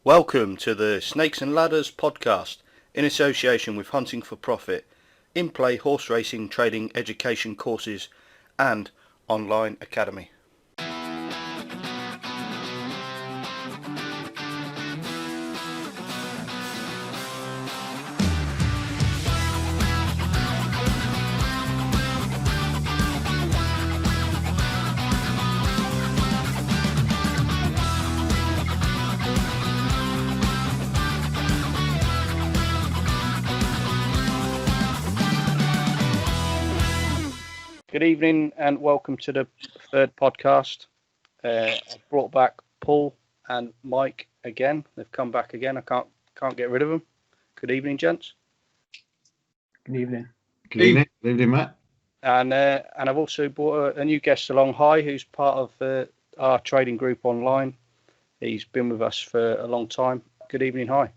Welcome to the Snakes and Ladders podcast in association with Hunting for Profit, in-play horse racing trading education courses and online academy. Good evening and welcome to the third podcast. I've brought back Paul and Mike again. They've come back again. I can't get rid of them. Good evening, gents. Good evening. Good evening. Good evening, Matt. And I've also brought a new guest along, Hi, who's part of our trading group online. He's been with us for a long time. Good evening, Hi.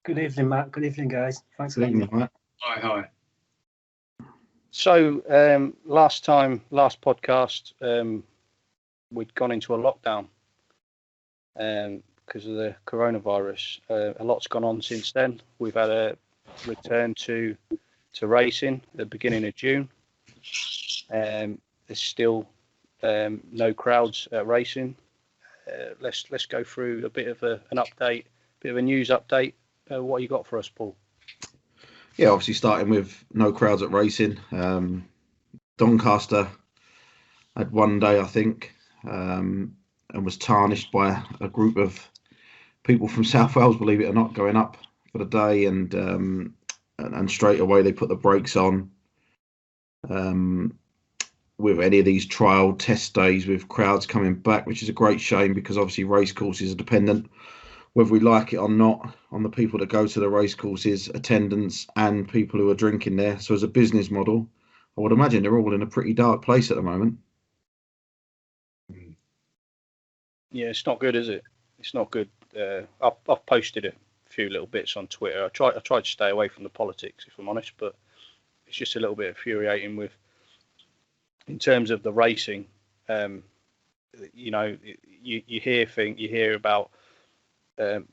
Good evening, Matt. Good evening, guys. Thanks for Good evening, Matt. Hi. So last podcast, we'd gone into a lockdown because of the coronavirus. A lot's gone on since then. We've had a return to racing at the beginning of June. There's still no crowds at racing. Let's go through a bit of an update, bit of a news update. What you got for us, Paul? Yeah, obviously starting with no crowds at racing. Doncaster had one day, I think, and was tarnished by a group of people from South Wales, believe it or not, going up for the day, and straight away they put the brakes on with any of these trial test days with crowds coming back, which is a great shame because obviously race courses are dependent, whether we like it or not, on the people that go to the race courses, attendance and people who are drinking there. So as a business model, I would imagine they're all in a pretty dark place at the moment. Yeah, it's not good, is it? It's not good. I've posted a few little bits on Twitter. I tried to stay away from the politics, if I'm honest, but it's just a little bit infuriating in terms of the racing. You hear about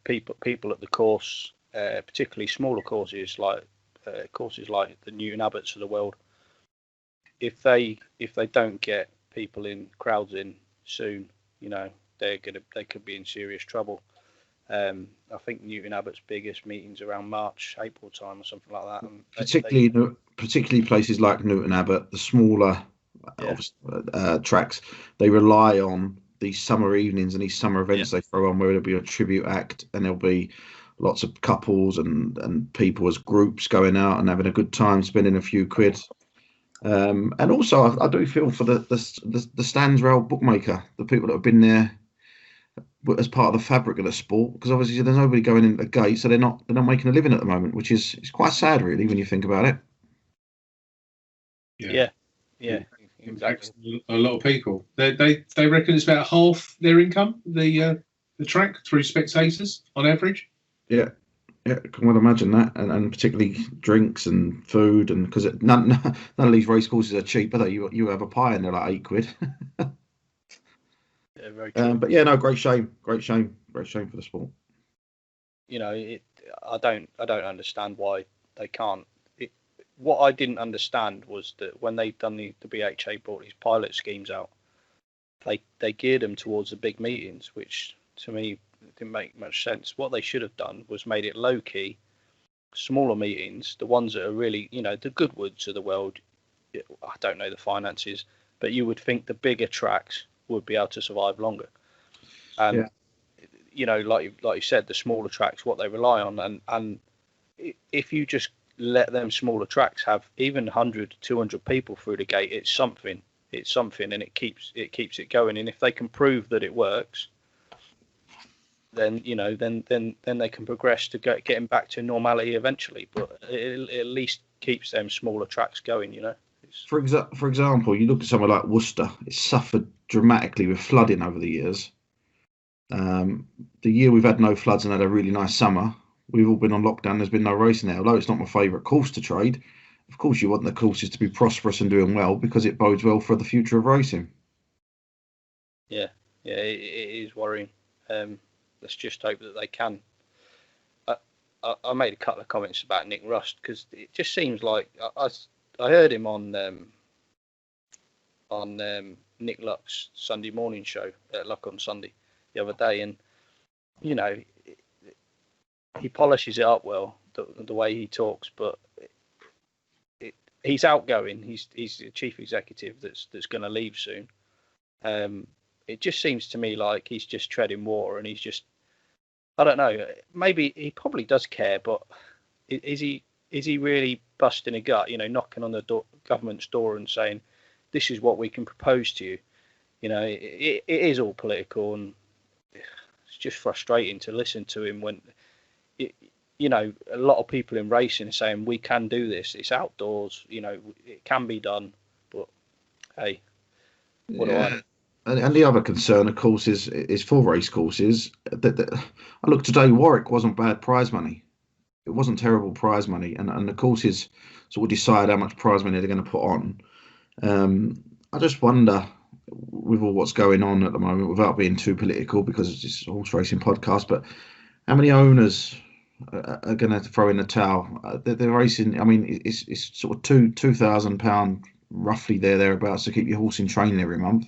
people at the course, particularly smaller courses like the Newton Abbotts of the world. If they don't get crowds in soon, they could be in serious trouble. I think Newton Abbott's biggest meetings around March, April time or something like that. And particularly places like Newton Abbott, the smaller tracks, they rely on these summer evenings and these summer events they throw on, where there'll be a tribute act and there'll be lots of couples and people as groups going out and having a good time, spending a few quid. And also, I do feel for the stands rail bookmaker, the people that have been there as part of the fabric of the sport, because obviously there's nobody going in at the gate, so they're not making a living at the moment, which is quite sad, really, when you think about it. Yeah. Exactly. A lot of people. They reckon it's about half their income, the track, through spectators on average. Yeah, can well imagine that, and particularly drinks and food, and because none of these race courses are cheap, are they? You have a pie and they're like £8. Yeah, very true. But yeah, no, great shame for the sport. I don't understand why they can't. What I didn't understand was that when they've done the BHA brought these pilot schemes out, they geared them towards the big meetings, which to me didn't make much sense. What they should have done was made it low key, smaller meetings, the ones that are really, the Goodwoods of the world. I don't know the finances, but you would think the bigger tracks would be able to survive longer. And like you said, the smaller tracks, what they rely on, and if you just let them smaller tracks have even 100, 200 people through the gate, it's something, and it keeps it going. And if they can prove that it works, then then they can progress to getting back to normality eventually. But it at least keeps them smaller tracks going. For example, you look at somewhere like Worcester. It's suffered dramatically with flooding over the years. The year we've had no floods and had a really nice summer, we've all been on lockdown. There's been no racing there. Although it's not my favourite course to trade, of course you want the courses to be prosperous and doing well, because it bodes well for the future of racing. Yeah, it is worrying. let's just hope that they can. I made a couple of comments about Nick Rust because it just seems like I heard him on Nick Luck's Sunday morning show, Luck on Sunday, the other day, and you know, he polishes it up well, the way he talks, but he's outgoing. He's the chief executive that's going to leave soon. It just seems to me like he's just treading water, and he's just, I don't know. Maybe he probably does care, but is he really busting a gut? You know, knocking on the government's door and saying, "This is what we can propose to you." You know, it is all political, and it's just frustrating to listen to him when, you know, a lot of people in racing are saying we can do this. It's outdoors. You know, it can be done. But hey, what do I know? And the other concern, of course, is for race courses. I looked today, Warwick wasn't bad prize money. It wasn't terrible prize money. And the courses sort of decide how much prize money they're going to put on. I just wonder, with all what's going on at the moment, without being too political, because it's just a horse racing podcast, but how many owners are going to throw in the towel? They're racing, I mean, it's sort of £2,000 roughly thereabouts to keep your horse in training every month,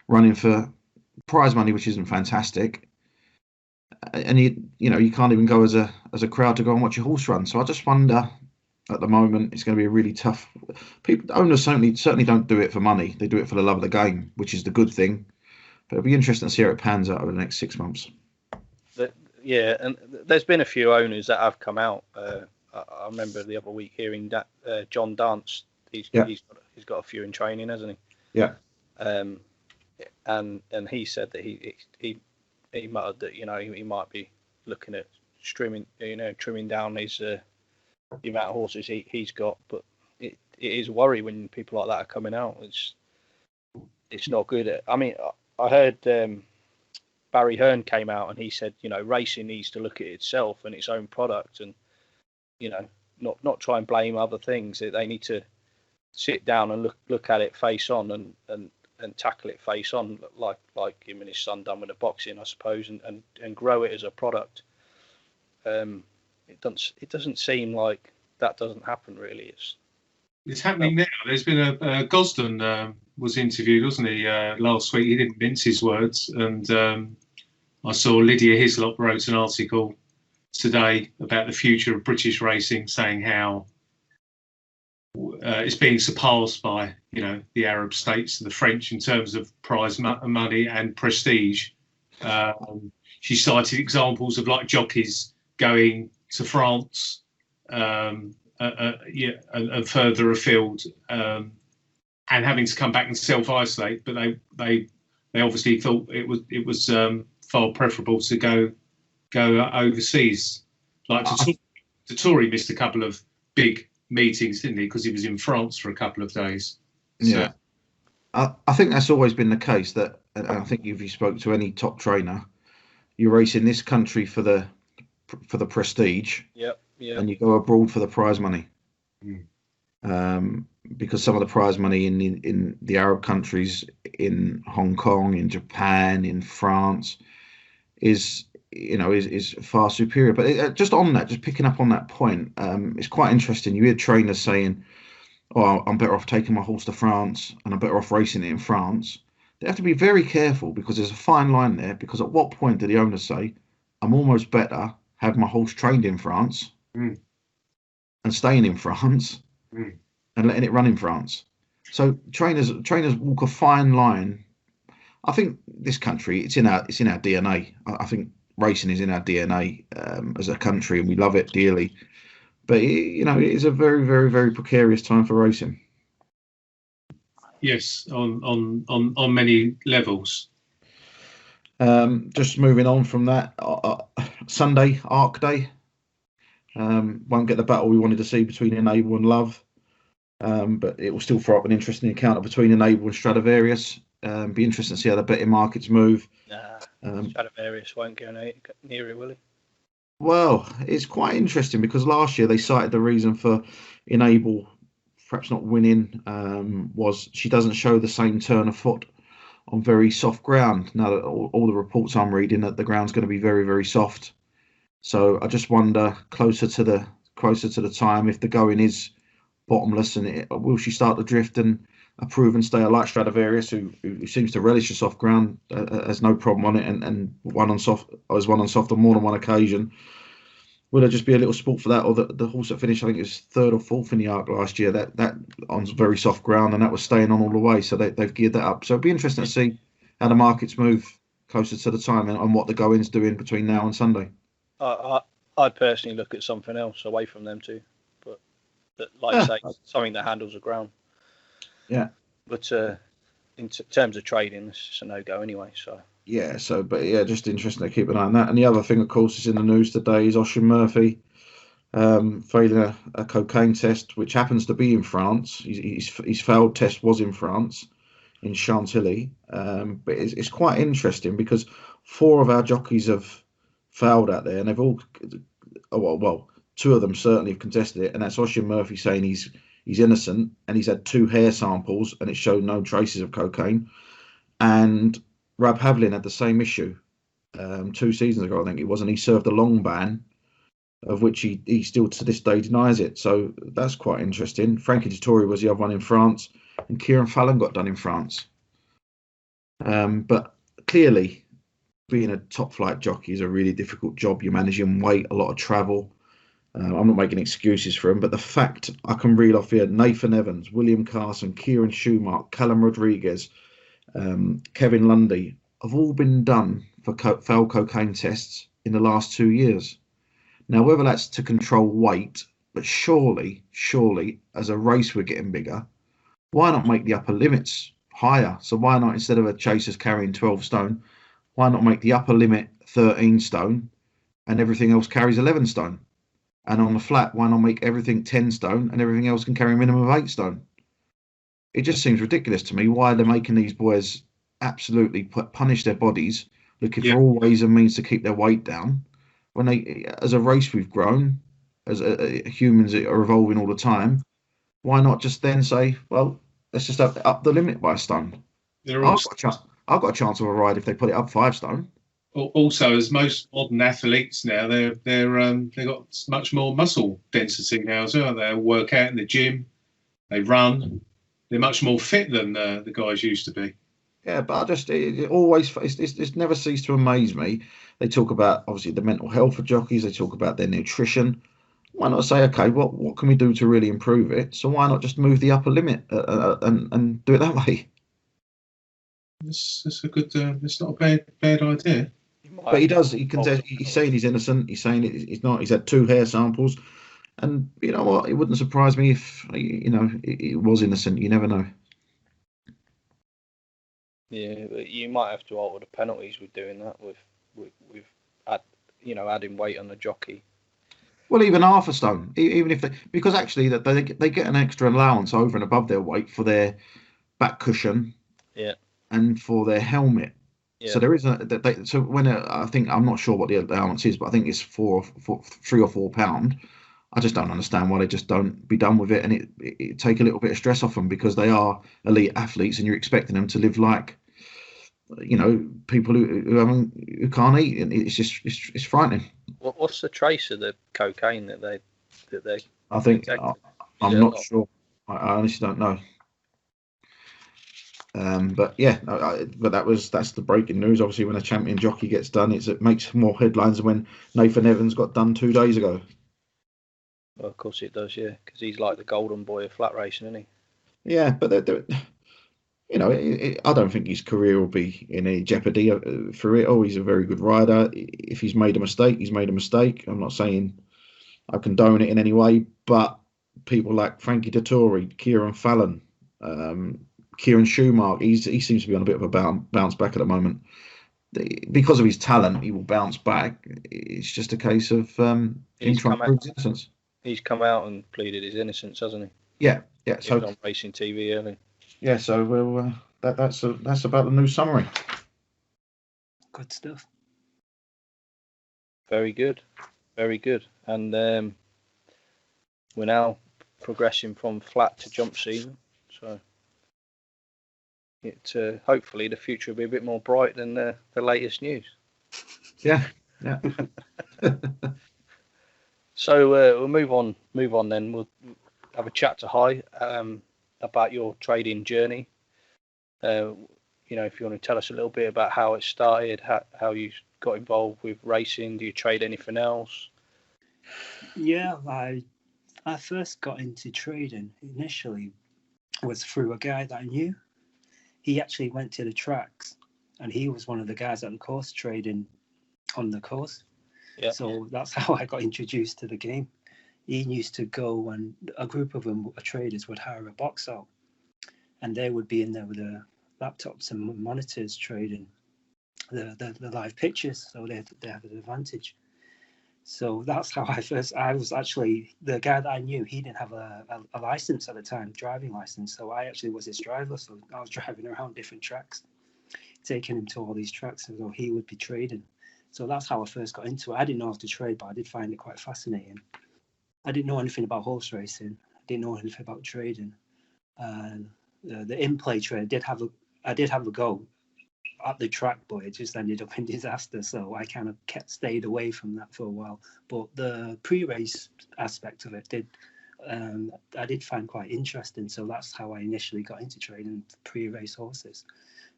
running for prize money, which isn't fantastic, and you can't even go as a crowd to go and watch your horse run. So I just wonder, at the moment, it's going to be a really tough. Owners certainly don't do it for money; they do it for the love of the game, which is the good thing. But it'll be interesting to see how it pans out over the next 6 months. Yeah, and there's been a few owners that have come out. I remember the other week hearing that John Dance. He's got a few in training, hasn't he? Yeah. And he said that he muttered that, you know, he might be looking at trimming down his the amount of horses he's got, but it is a worry when people like that are coming out. It's not good. I mean, I heard Barry Hearn came out and he said, you know, racing needs to look at itself and its own product, and you know, not try and blame other things. They need to sit down and look at it face on and tackle it face on, like him and his son done with the boxing, I suppose, and grow it as a product. It doesn't seem like that doesn't happen really. It's happening now. There's been a Gosden was interviewed, wasn't he, last week? He didn't mince his words, and I saw Lydia Hislop wrote an article today about the future of British racing, saying how it's being surpassed by, you know, the Arab states and the French in terms of prize money and prestige. She cited examples of like jockeys going to France and further afield and having to come back and self-isolate, but they obviously thought it was far preferable to go overseas. Like Tory missed a couple of big meetings, didn't he? Because he was in France for a couple of days. So. Yeah, I think that's always been the case. That, and I think if you spoke to any top trainer, you race in this country for the prestige. Yep. And you go abroad for the prize money. Because some of the prize money in the Arab countries, in Hong Kong, in Japan, in France, is far superior. But just picking up on that point, it's quite interesting. You hear trainers saying, "Oh, I'm better off taking my horse to France, and I'm better off racing it in France." They have to be very careful, because there's a fine line there. Because at what point do the owners say, "I'm almost better have my horse trained in France and staying in France and letting it run in France"? So trainers walk a fine line. I think this country, it's in our DNA. I think racing is in our DNA as a country, and we love it dearly. But it is a very, very, very precarious time for racing. Yes, on many levels. Just moving on from that, Sunday, Arc Day. Won't get the battle we wanted to see between Enable and Love, but it will still throw up an interesting encounter between Enable and Stradivarius. Be interesting to see how the betting markets move. Stradivarius won't go near it, will he? Well, it's quite interesting, because last year they cited the reason for Enable perhaps not winning was she doesn't show the same turn of foot on very soft ground. Now that all the reports I'm reading that the ground's going to be very, very soft. So I just wonder closer to the time if the going is bottomless and will she start to drift and a proven stayer like Stradivarius who seems to relish the soft ground has no problem on it and won on soft on more than one occasion. Will there just be a little sport for that, or the horse that finished, I think it was third or fourth in the Arc last year, that on very soft ground, and that was staying on all the way. So they've geared that up. So it'll be interesting to see how the markets move closer to the time and what the go-in's doing between now and Sunday. I'd personally look at something else away from them too, but like say something that handles the ground. Yeah. But in terms of trading, it's just a no-go anyway. So. Yeah, just interesting to keep an eye on that. And the other thing, of course, is in the news today is Oisin Murphy failing a cocaine test, which happens to be in France. His failed test was in France, in Chantilly. But it's quite interesting because 4 of our jockeys have failed out there, and they've all, well, 2 of them certainly have contested it, and that's Oisin Murphy saying he's innocent, and he's had 2 hair samples, and it showed no traces of cocaine. And Rab Havlin had the same issue 2 seasons ago, I think it was, and he served a long ban, of which he still to this day denies it. So that's quite interesting. Frankie Dettori was the other one in France, and Kieran Fallon got done in France. But clearly, being a top flight jockey is a really difficult job. You're managing weight, a lot of travel. I'm not making excuses for him, but the fact I can reel off here: Nathan Evans, William Carson, Kieran Schumacher, Callum Rodriguez, Kevin Lundy have all been done for failed cocaine tests in the last 2 years. Now, whether that's to control weight, but surely, as a race we're getting bigger, why not make the upper limits higher? So why not, instead of a chasers carrying 12 stone, why not make the upper limit 13 stone and everything else carries 11 stone? And on the flat, why not make everything 10 stone and everything else can carry a minimum of 8 stone? It just seems ridiculous to me why they're making these boys absolutely punish their bodies, looking for all ways and means to keep their weight down. When they, as a race, we've grown, as humans are evolving all the time. Why not just then say, well, let's just up the limit by a stone? I've got a chance of a ride if they put it up 5 stone. Also, as most modern athletes now, they've got much more muscle density now as well. They work out in the gym, they run. They're much more fit than the guys used to be. Yeah, but it never ceased to amaze me. They talk about, obviously, the mental health of jockeys. They talk about their nutrition. Why not say, okay, what can we do to really improve it? So why not just move the upper limit and do it that way? It's a good. It's not a bad idea. But he does. He's saying he's innocent. He's saying he's not. He's had 2 hair samples, and you know what? It wouldn't surprise me if it was innocent. You never know. Yeah, but you might have to alter the penalties with doing that. With adding weight on the jockey. Well, even half a stone, even if because actually they get an extra allowance over and above their weight for their back cushion, and for their helmet. Yeah. So there is so when I think, I'm not sure what the allowance is, but I think it's 3 or 4 pound. I just don't understand why they just don't be done with it and it take a little bit of stress off them, because they are elite athletes and you're expecting them to live like people who can't eat, and it's frightening. What's the trace of the cocaine that they? I think I'm not sure. I honestly don't know. But yeah, but that's the breaking news. Obviously, when a champion jockey gets done, it makes more headlines than when Nathan Evans got done 2 days ago. Well, of course it does, yeah, because he's like the golden boy of flat racing, isn't he? Yeah, but I don't think his career will be in any jeopardy for it. Oh, he's a very good rider. If he's made a mistake, he's made a mistake. I'm not saying I condone it in any way, but people like Frankie Dettori, Kieran Fallon, Kieran Schumacher, he seems to be on a bit of a bounce back at the moment. Because of his talent, he will bounce back. It's just a case of him trying to prove his innocence. He's come out and pleaded his innocence, hasn't he? Yeah. He was on racing TV early. Yeah, so that's about the news summary. Good stuff. Very good, and we're now progressing from flat to jump season. So hopefully the future will be a bit more bright than the latest news. Yeah. So we'll move on then. We'll have a chat to Hai about your trading journey. If you want to tell us a little bit about how it started, how you got involved with racing. Do you trade anything else? Yeah, I first got into trading initially was through a guy that I knew. He actually went to the tracks, and he was one of the guys at the course trading on the course. Yeah. So that's how I got introduced to the game. He used to go, and a group of them, traders, would hire a box out, and they would be in there with the laptops and monitors trading the live pictures, so they have an advantage. So that's how I was actually, the guy that I knew, he didn't have a license at the time, driving license. So I actually was his driver. So I was driving around different tracks, taking him to all these tracks, so he would be trading. So that's how I first got into it. I didn't know how to trade, but I did find it quite fascinating. I didn't know anything about horse racing. I didn't know anything about trading. And the in-play trade, I did have a go at the track, but it just ended up in disaster. So I kind of stayed away from that for a while. But the pre-race aspect of it I did find quite interesting. So that's how I initially got into trading pre-race horses.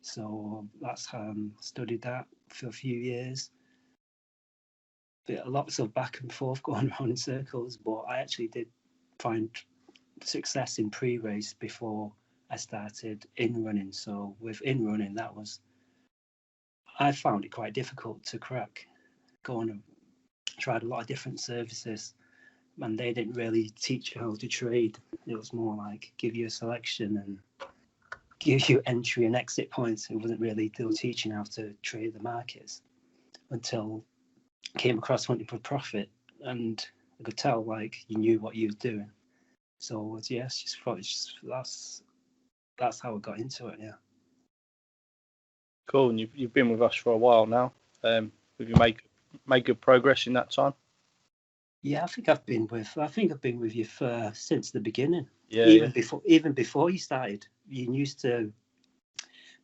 So that's how studied that for a few years. Lots of back and forth going around in circles, but I actually did find success in pre-race before I started in running. So with in running, I found it quite difficult to crack. Tried a lot of different services, and they didn't really teach you how to trade. It was more like give you a selection and give you entry and exit points. It wasn't really still teaching how to trade the markets until I came across Hunting for Profit, and I could tell like you knew what you were doing. So yes, that's how I got into it. Yeah. Cool. And you've been with us for a while now. Have you made good progress in that time? Yeah, I think I've been with you since the beginning. Yeah. Even before you started, you used to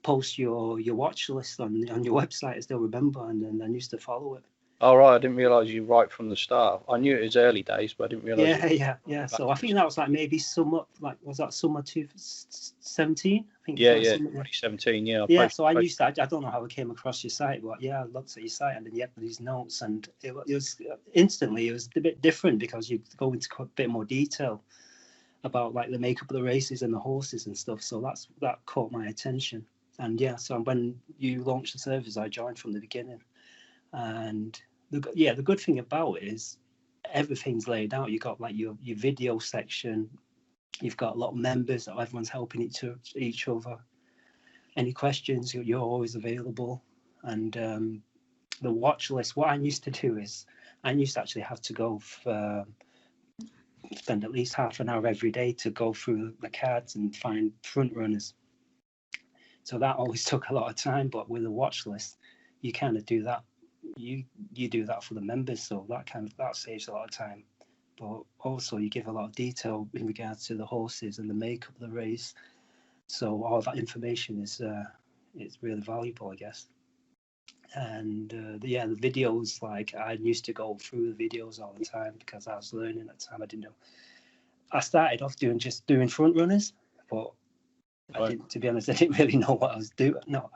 post your watch list on your website. I still remember, and then I used to follow it. All right, I didn't realise you right from the start. I knew it was early days, but I didn't realise. Yeah. So I think that was like maybe summer, was that summer 2017? I think. Yeah, 2017. Yeah. Yeah. So I used to. I don't know how I came across your site, but yeah, I looked at your site and then you had these notes, and it was instantly. It was a bit different because you go into a bit more detail about like the makeup of the races and the horses and stuff. So that caught my attention. And yeah, so when you launched the service, I joined from the beginning. And the good thing about it is everything's laid out. You got like your video section. You've got a lot of members. Everyone's helping each other. Any questions, you're always available. And the watch list. What I used to do is I used to actually have to go spend at least half an hour every day to go through the cards and find front runners. So that always took a lot of time. But with a watch list, you kind of do that. You do that for the members, so that saves a lot of time. But also you give a lot of detail in regards to the horses and the makeup of the race. So all that information is it's really valuable, I guess. And the videos, like I used to go through the videos all the time because I was learning at the time. I didn't know. I started off doing front runners, but to be honest, I didn't really know what I was doing. No,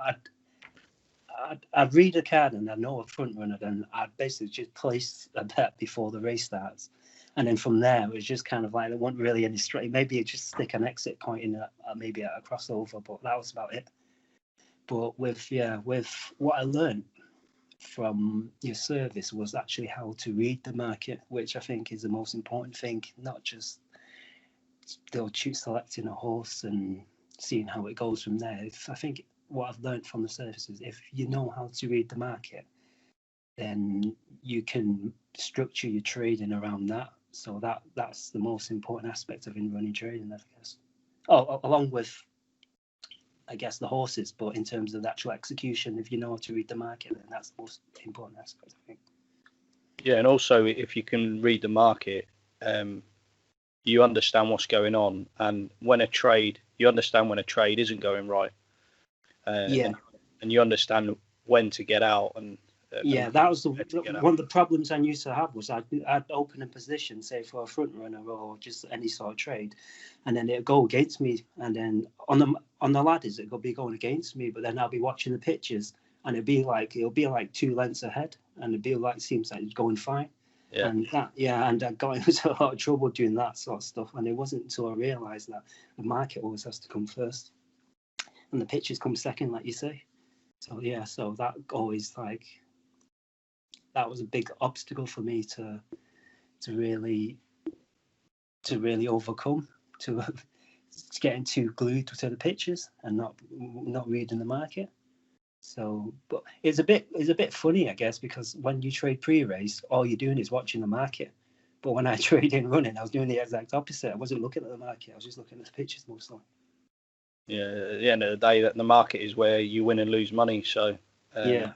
I'd read a card and I'd know a front runner, and I'd basically just place a bet before the race starts. And then from there, it was just kind of like, there wasn't really any straight. Maybe you just stick an exit point in maybe at a crossover, but that was about it. But with what I learned from your service was actually how to read the market, which I think is the most important thing, not just selecting a horse and seeing how it goes from there. I think what I've learned from the service is if you know how to read the market, then you can structure your trading around that. So that's the most important aspect of in-running trading, I guess. Along with, I guess, the horses, but in terms of the actual execution, if you know how to read the market, then that's the most important aspect, I think. Yeah, and also if you can read the market, you understand what's going on, and you understand when a trade isn't going right. Yeah. and you understand when to get out and Yeah, and that was where to get out. one of the problems I used to have was I'd open a position, say for a front runner or just any sort of trade, and then it'd go against me, and then on the ladders it'll be going against me, but then I'll be watching the pictures and it'll be like 2 lengths ahead, and it'd be like seems like it's going fine. Yeah. And and I got into a lot of trouble doing that sort of stuff, and it wasn't until I realised that the market always has to come first, and the pictures come second, like you say. So yeah, so that always that was a big obstacle for me to really overcome, to getting too glued to the pictures and not reading the market. So, but it's a bit funny, I guess, because when you trade pre-race, all you're doing is watching the market. But when I trade in running, I was doing the exact opposite. I wasn't looking at the market; I was just looking at the pictures mostly. Yeah, at the end of the day, that the market is where you win and lose money. So Yeah.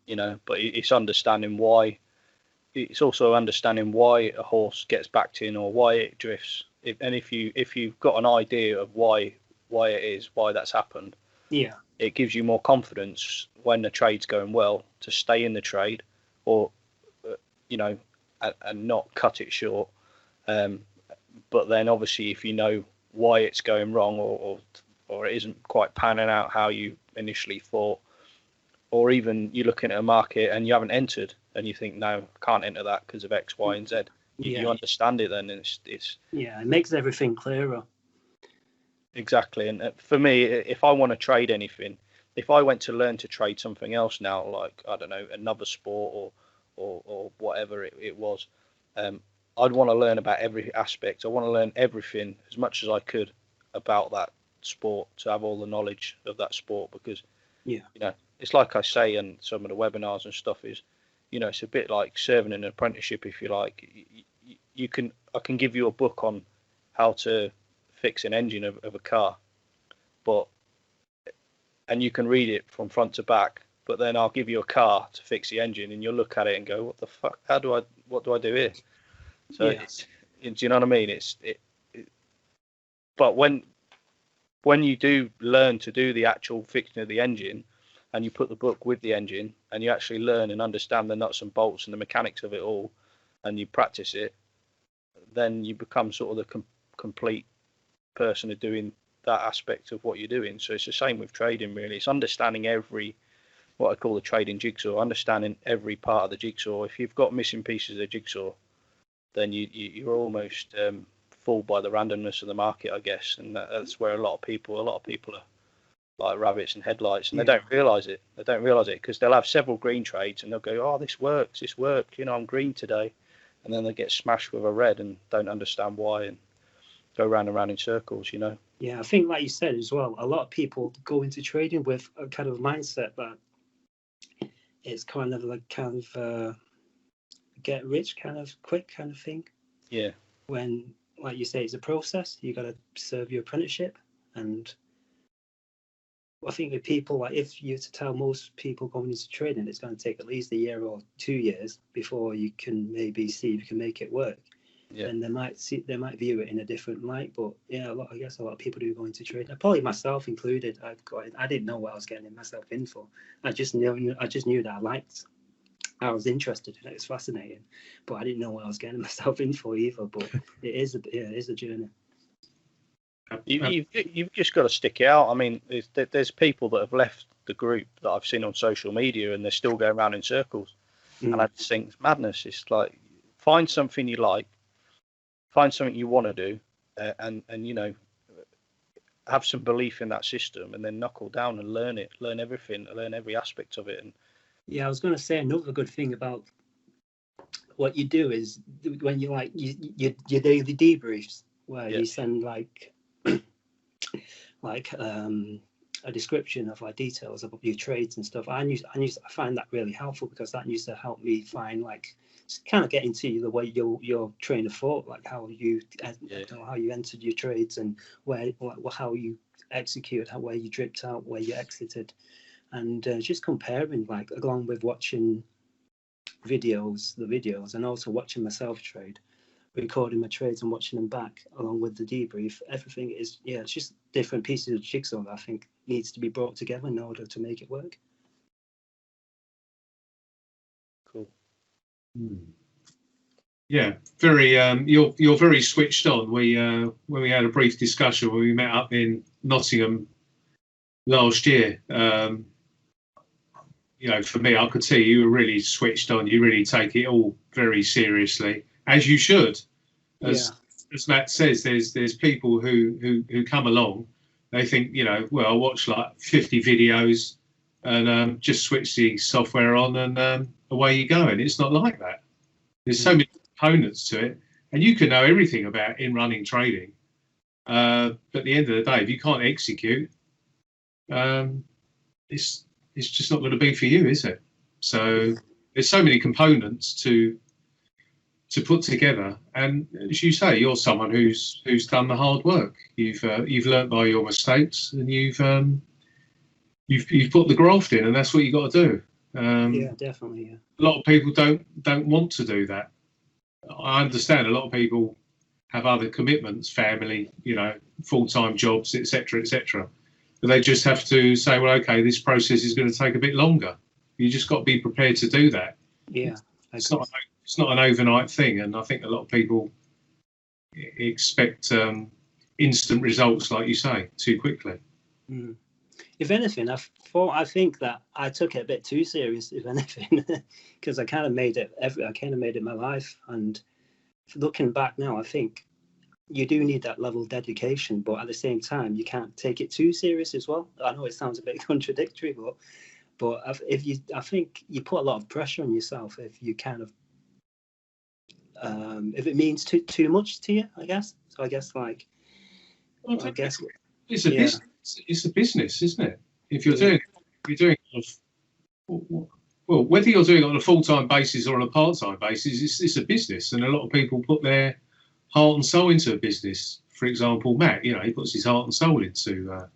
you know, but it's understanding why. It's also understanding why a horse gets backed in or why it drifts. If you've got an idea of why it is, why that's happened, Yeah. it gives you more confidence when the trade's going well to stay in the trade, or you know, and not cut it short. But then obviously, if you know why it's going wrong, or it isn't quite panning out how you initially thought, or even you're looking at a market and you haven't entered and you think, no, I can't enter that because of X, Y, and Z. You understand it then, and it's yeah, it makes everything clearer. Exactly. And for me, if I want to trade anything, if I went to learn to trade something else now, like, I don't know, another sport or whatever it was, I'd want to learn about every aspect. I want to learn everything as much as I could about that sport, to have all the knowledge of that sport, because you know, it's like I say in some of the webinars and stuff, is, you know, it's a bit like serving an apprenticeship, if you like. I can give you a book on how to fix an engine of a car, and you can read it from front to back, but then I'll give you a car to fix the engine and you'll look at it and go, what the fuck, what do I do here? So do you know what I mean? But when you do learn to do the actual fixing of the engine, and you put the book with the engine and you actually learn and understand the nuts and bolts and the mechanics of it all, and you practice it, then you become sort of the complete person of doing that aspect of what you're doing. So it's the same with trading, really. It's understanding what I call the trading jigsaw, understanding every part of the jigsaw. If you've got missing pieces of the jigsaw, then you're almost fooled by the randomness of the market, I guess. And that's where a lot of people are like rabbits and headlights, and they don't realize it. They don't realize it because they'll have several green trades and they'll go, oh, this works, you know, I'm green today. And then they get smashed with a red and don't understand why, and go round and round in circles, you know. Yeah, I think, like you said as well, a lot of people go into trading with a kind of mindset that it's kind of like get rich kind of quick kind of thing. Yeah. When, like you say, it's a process. You got to serve your apprenticeship, and I think with people, like, if you were to tell most people going into trading, it's going to take at least a year or 2 years before you can maybe see if you can make it work. Yeah. And they might view it in a different light. But yeah, I guess a lot of people do go into trading. Probably myself included. I didn't know what I was getting myself in for. I just knew that I was interested in it. It's fascinating, but I didn't know what I was getting myself in for either. But it is a journey. You've just got to stick it out. I mean, there's people that have left the group that I've seen on social media and they're still going around in circles. And I just think it's madness. It's like, find something you like, find something you want to do, and you know, have some belief in that system, and then knuckle down and learn everything, learn every aspect of it. And yeah, I was going to say another good thing about what you do is when you your daily debriefs, where you send like a description of like details about your trades and stuff. I find that really helpful, because that used to help me find, like, kind of get into the way your train of thought, like how you entered your trades and how you execute, where you dripped out, where you exited, and just comparing, like, along with watching the videos and also watching myself trade, recording my trades and watching them back along with the debrief. Everything is, it's just different pieces of jigsaw that I think needs to be brought together in order to make it work. Cool. Yeah, very. You're very switched on. We when we had a brief discussion when we met up in Nottingham last year. For me, I could see you were really switched on. You really take it all very seriously, as you should. As Matt says, there's people who come along. They think, I watch like 50 videos and just switch the software on and away you go. And it's not like that. There's so many components to it, and you can know everything about in-running trading. But at the end of the day, if you can't execute, it's just not going to be for you, is it? So there's so many components to put together, and as you say, you're someone who's done the hard work. You've learnt by your mistakes, and you've put the graft in, and that's what you got to do. Definitely. Yeah. A lot of people don't want to do that. I understand a lot of people have other commitments, family, full-time jobs, etc., etc. But they just have to say, well, okay, this process is going to take a bit longer. You just got to be prepared to do that. Yeah, it's not an overnight thing, and I think a lot of people expect instant results, like you say, too quickly. If anything, I think that I took it a bit too serious, if anything, because I kind of made it my life. And looking back now, I think you do need that level of dedication, but at the same time, you can't take it too serious as well. I know it sounds a bit contradictory, but I think you put a lot of pressure on yourself if you kind of if it means too much to you, I guess. So I guess it's a business. It's a business, isn't it? If you're doing well, whether you're doing it on a full-time basis or on a part-time basis, it's a business, and a lot of people put their heart and soul into a business. For example, Matt, he puts his heart and soul into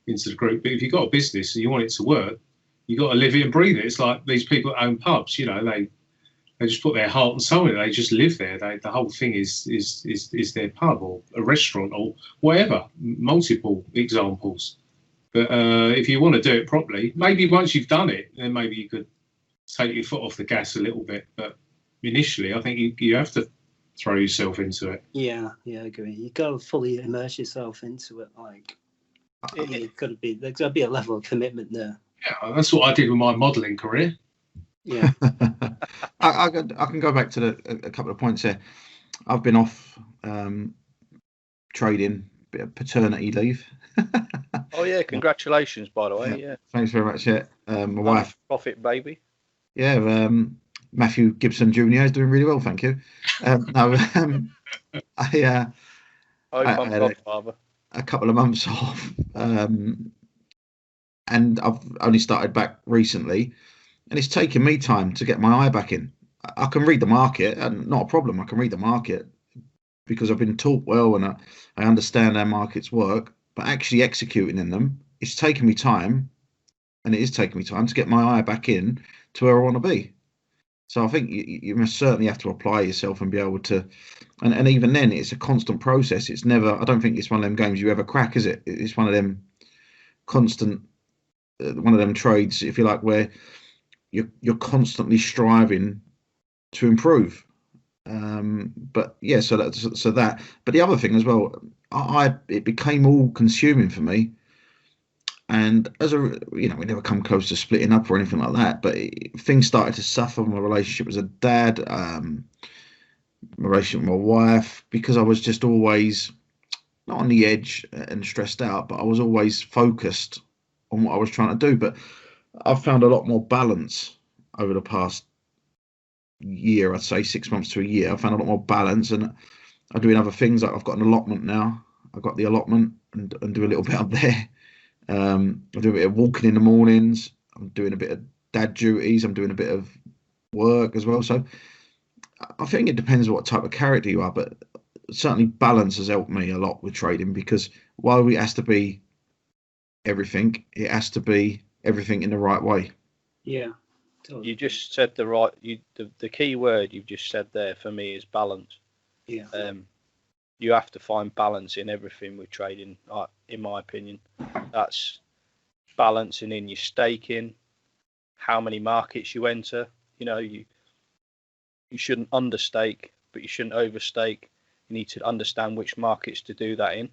the group. But if you've got a business and you want it to work, you've got to live it and breathe it. It's like these people that own pubs. They just put their heart and soul in it. They just live there. The whole thing is their pub or a restaurant or whatever. Multiple examples. But if you want to do it properly, maybe once you've done it, then maybe you could take your foot off the gas a little bit. But initially, I think you have to throw yourself into it. Yeah, I agree. You got to fully immerse yourself into it. There's got to be a level of commitment there. Yeah, that's what I did with my modelling career. Yeah. I can go back to a couple of points here. I've been off trading, bit of paternity leave. Oh yeah, congratulations, by the way. Yeah. Thanks very much. Yeah, my wife. Profit baby. Yeah, Matthew Gibson Jr. is doing really well, thank you. I had a couple of months off, and I've only started back recently, and it's taken me time to get my eye back in. I can read the market, and not a problem. I can read the market because I've been taught well, and I understand how markets work. But actually executing in them, it's taken me time, and it is taking me time to get my eye back in to where I want to be. So I think you must certainly have to apply yourself and be able to, and even then, it's a constant process. It's never. I don't think it's one of them games you ever crack, is it? It's one of them constant, one of them trades, if you like, where you're constantly striving to improve. But yeah, so that. But the other thing as well, it became all consuming for me. And as we never come close to splitting up or anything like that, but things started to suffer. My relationship as a dad, my relationship with my wife, because I was just always not on the edge and stressed out, but I was always focused on what I was trying to do. But I've found a lot more balance over the past year. I'd say 6 months to a year. I found a lot more balance, and I'm doing other things. Like I've got an allotment now. I've got the allotment and do a little bit up there. I do a bit of walking in the mornings. I'm doing a bit of dad duties. I'm doing a bit of work as well. So I think it depends what type of character you are, but certainly balance has helped me a lot with trading, because while it has to be everything, it has to be everything in the right way. Yeah. Totally. You just said the key word you've just said there for me is balance. Yeah. You have to find balance in everything with trading. In my opinion, that's balancing in your staking, how many markets you enter. You shouldn't understake, but you shouldn't overstake. You need to understand which markets to do that in,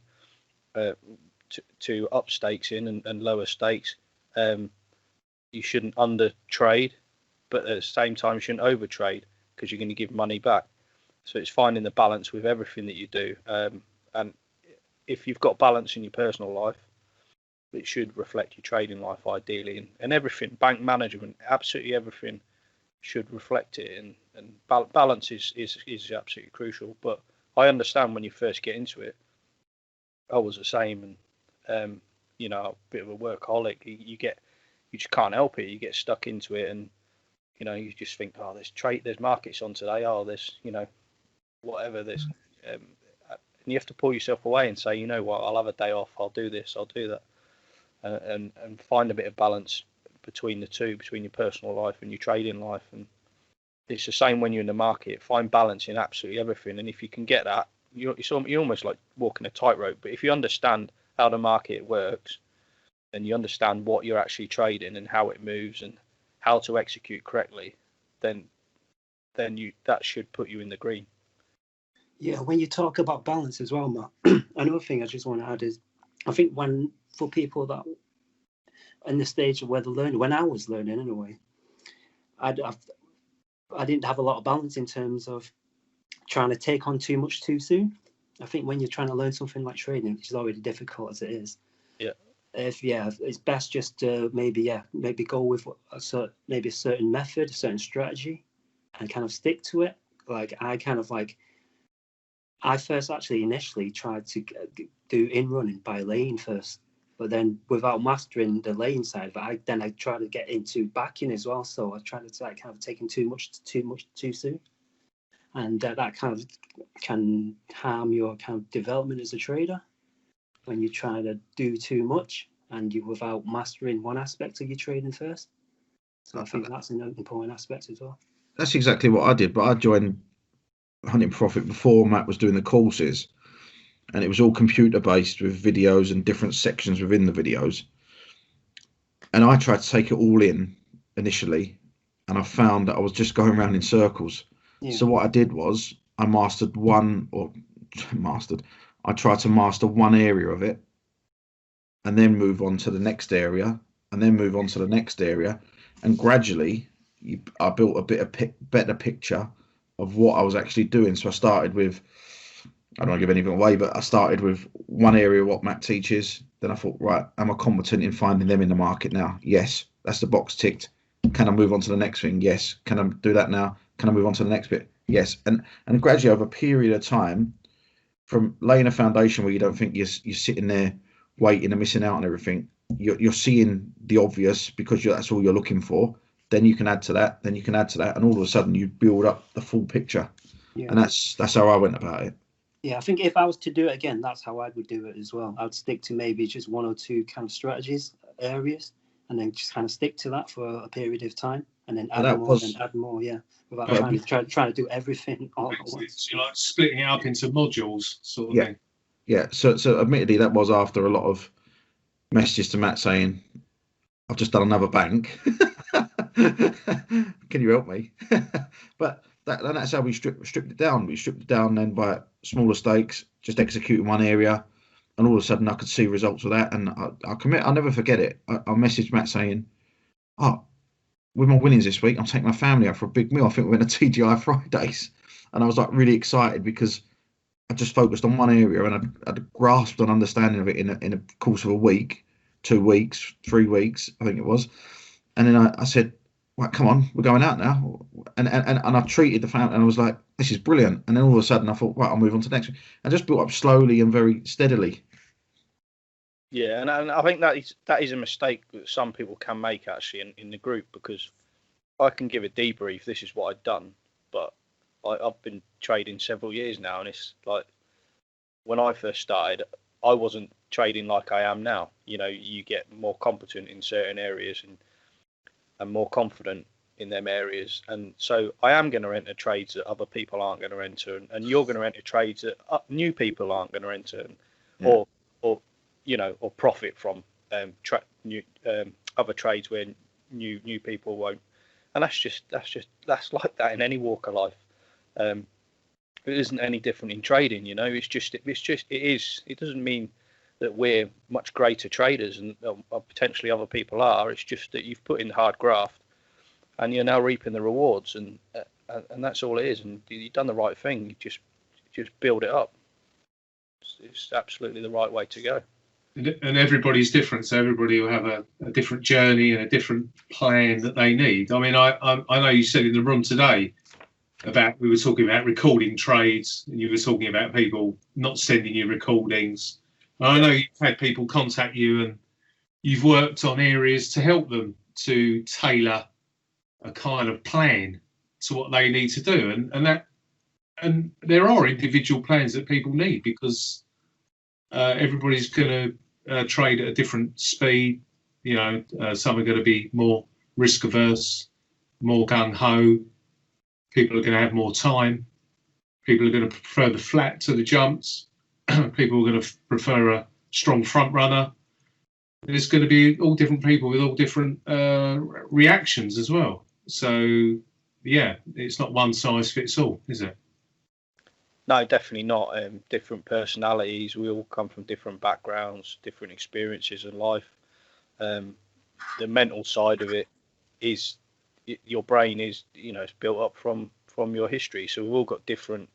to up stakes in and lower stakes. You shouldn't under trade, but at the same time you shouldn't over trade because you're going to give money back. So it's finding the balance with everything that you do. And if you've got balance in your personal life, it should reflect your trading life ideally, and everything, bank management, absolutely everything should reflect it. And balance is absolutely crucial. But I understand when you first get into it, I was the same, and a bit of a workaholic. You just can't help it. You get stuck into it, and you just think, oh, there's markets on today. Oh, there's whatever this, and you have to pull yourself away and say, you know what, I'll have a day off. I'll do this. I'll do that, and find a bit of balance between the two, between your personal life and your trading life. And it's the same when you're in the market. Find balance in absolutely everything, and if you can get that, you're almost like walking a tightrope. But if you understand how the market works, and you understand what you're actually trading and how it moves and how to execute correctly, then that should put you in the green. Yeah, when you talk about balance as well, Matt, another thing I just want to add is, I think for people that in the stage of where they're learning, when I was learning anyway, I didn't have a lot of balance in terms of trying to take on too much too soon. I think when you're trying to learn something like trading, which is already difficult as it is, it's best just to maybe go with a certain method, a certain strategy, and kind of stick to it. Like I first actually initially tried to do in running by laying first, but then without mastering the laying side of it, I tried to get into backing as well. So I tried to kind of taking too much too soon, and that kind of can harm your kind of development as a trader when you try to do too much and you without mastering one aspect of your trading first. So I think that's an important aspect as well. That's exactly what I did, but I joined Hunting Profit before Matt was doing the courses, and it was all computer based with videos and different sections within the videos, and I tried to take it all in initially, and I found that I was just going around in circles. So what I did was I tried to master one area of it, and then move on to the next area, and then move on to the next area, and gradually I built a bit of better picture of what I was actually doing. So I started with, I don't want to give anything away, but I started with one area, what Matt teaches. Then I thought, right, am I competent in finding them in the market now? Yes, that's the box ticked. Can I move on to the next thing? Yes. Can I do that now? Can I move on to the next bit? Yes. And gradually over a period of time, from laying a foundation where you don't think you're sitting there waiting and missing out on everything, you're seeing the obvious because that's all you're looking for. Then you can add to that, and all of a sudden you build up the full picture. And that's how I went about it. Yeah, I think if I was to do it again, that's how I would do it as well. I'd stick to maybe just one or two kind of strategies, areas, and then just kind of stick to that for a period of time, and then add more, without trying to do everything all at once. So you're like splitting it up into modules, sort of thing. Yeah. So admittedly, that was after a lot of messages to Matt saying, "I've just done another bank. Can you help me?" But that's how we stripped it down. We stripped it down then by smaller stakes, just executing one area, and all of a sudden I could see results of that. And I'll never forget it. I messaged Matt saying, "Oh, with my winnings this week, I'm taking my family out for a big meal. I think we went to TGI Fridays," and I was like really excited because I just focused on one area and I'd grasped an understanding of it in a course of a week, 2 weeks, 3 weeks, I think it was. And then I said, "Right, come on, we're going out now." And I treated the family and I was like, "This is brilliant." And then all of a sudden I thought, right, I'll move on to the next one. I just built up slowly and very steadily. Yeah, and I think that is a mistake that some people can make actually in the group, because I can give a debrief. This is what I've done, but I've been trading several years now, and it's like when I first started, I wasn't trading like I am now. You get more competent in certain areas and more confident in them areas, and so I am going to enter trades that other people aren't going to enter, and you're going to enter trades that new people aren't going to enter, or or profit from other trades where new people won't, and that's like that in any walk of life. It isn't any different in trading, it doesn't mean that we're much greater traders and potentially other people are. It's just that you've put in the hard graft and you're now reaping the rewards, and that's all it is. And you've done the right thing. You just build it up. It's absolutely the right way to go. And everybody's different, so everybody will have a different journey and a different plan that they need. I mean, I know you said in the room today we were talking about recording trades, and you were talking about people not sending you recordings. I know you've had people contact you, and you've worked on areas to help them to tailor a kind of plan to what they need to do, and there are individual plans that people need, because everybody's going to trade at a different speed. Some are going to be more risk averse, more gung ho. People are going to have more time. People are going to prefer the flat to the jumps. People are going to prefer a strong front runner. There's going to be all different people with all different reactions as well. So, yeah, it's not one size fits all, is it? No, definitely not. Different personalities. We all come from different backgrounds, different experiences in life. The mental side of it is your brain is, it's built up from your history. So we've all got different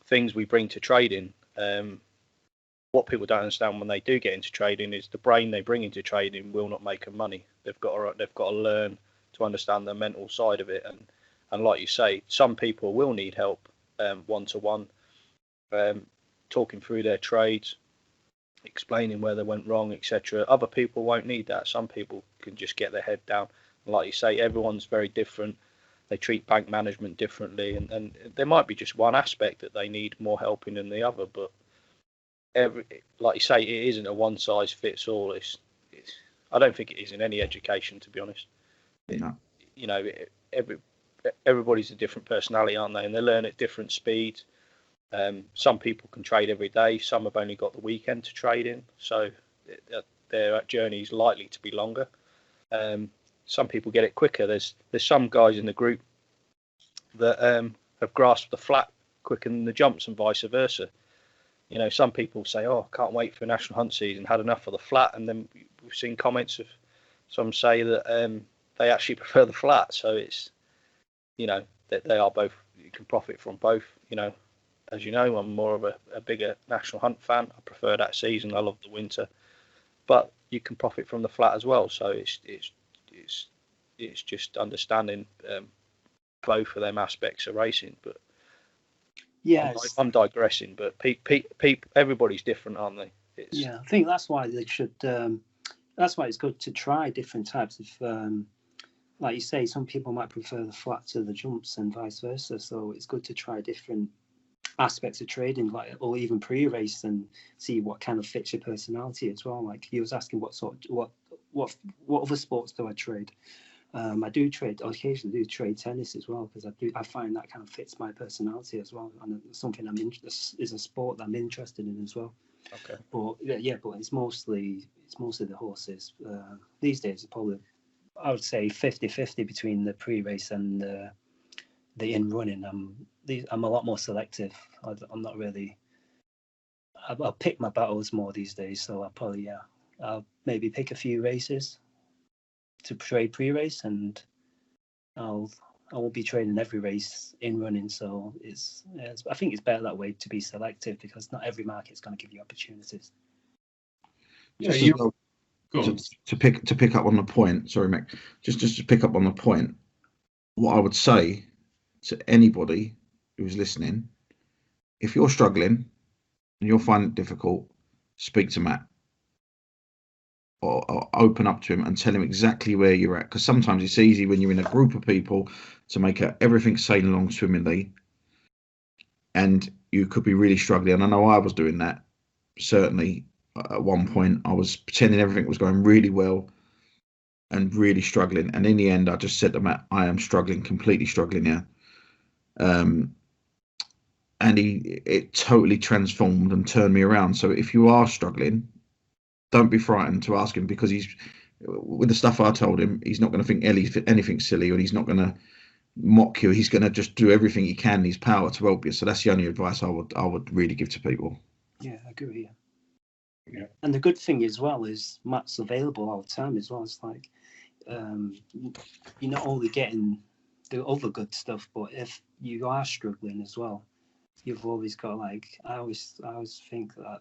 things we bring to trading. What people don't understand when they do get into trading is the brain they bring into trading will not make them money. They've got to learn to understand the mental side of it, and like you say, some people will need help one-to-one, talking through their trades, explaining where they went wrong, etc. Other people won't need that. Some people can just get their head down. And like you say, everyone's very different. They treat bank management differently, and there might be just one aspect that they need more help in than the other, but like you say, it isn't a one size fits all. I don't think it is in any education, to be honest. No. Everybody's a different personality, aren't they? And they learn at different speeds. Some people can trade every day. Some have only got the weekend to trade in, so their journey is likely to be longer. Some people get it quicker. There's some guys in the group that have grasped the flat quicker than the jumps, and vice versa. Some people say, "Oh, I can't wait for national hunt season. Had enough of the flat," and then we've seen comments of some say that they actually prefer the flat. So it's, that they are both. You can profit from both. As you know, I'm more of a bigger national hunt fan. I prefer that season. I love the winter, but you can profit from the flat as well. So it's just understanding both of them aspects of racing. But yeah, I'm digressing. But everybody's different, aren't they? I think that's why they should. That's why it's good to try different types of. Like you say, some people might prefer the flat to the jumps, and vice versa. So it's good to try different aspects of trading, or even pre-race, and see what kind of fits your personality as well. Like he was asking, what other sports do I trade? I do trade. I occasionally do trade tennis as well, because I find that kind of fits my personality as well, and it's something is a sport that I'm interested in as well. Okay. But but it's mostly the horses. These days, it's probably, I would say, 50-50 between the pre-race and the in-running. I'm a lot more selective. I'm not really. I'll pick my battles more these days. So I'll maybe pick a few races to trade pre-race, and I won't be trading every race in running. So I think it's better that way, to be selective, because not every market's going to give you opportunities. Yeah, to pick up on the point. Sorry, Mick. Just to pick up on the point. What I would say to anybody who's listening, if you're struggling and you're finding it difficult, speak to Matt. Or open up to him and tell him exactly where you're at, because sometimes it's easy when you're in a group of people to make everything sail along swimmingly, and you could be really struggling. And I know I was doing that. Certainly at one point I was pretending everything was going really well, and really struggling. And in the end, I just said to Matt, I am struggling, completely struggling now. And it totally transformed and turned me around. So if you are struggling, don't be frightened to ask him, because he's, with the stuff I told him, he's not going to think anything silly, and he's not going to mock you. He's going to just do everything he can in his power to help you. So that's the only advice I would really give to people. Yeah, I agree with you. Yeah. And the good thing as well is Matt's available all the time as well. It's like you're not only getting the other good stuff, but if you are struggling as well, you've always got, like, I always think that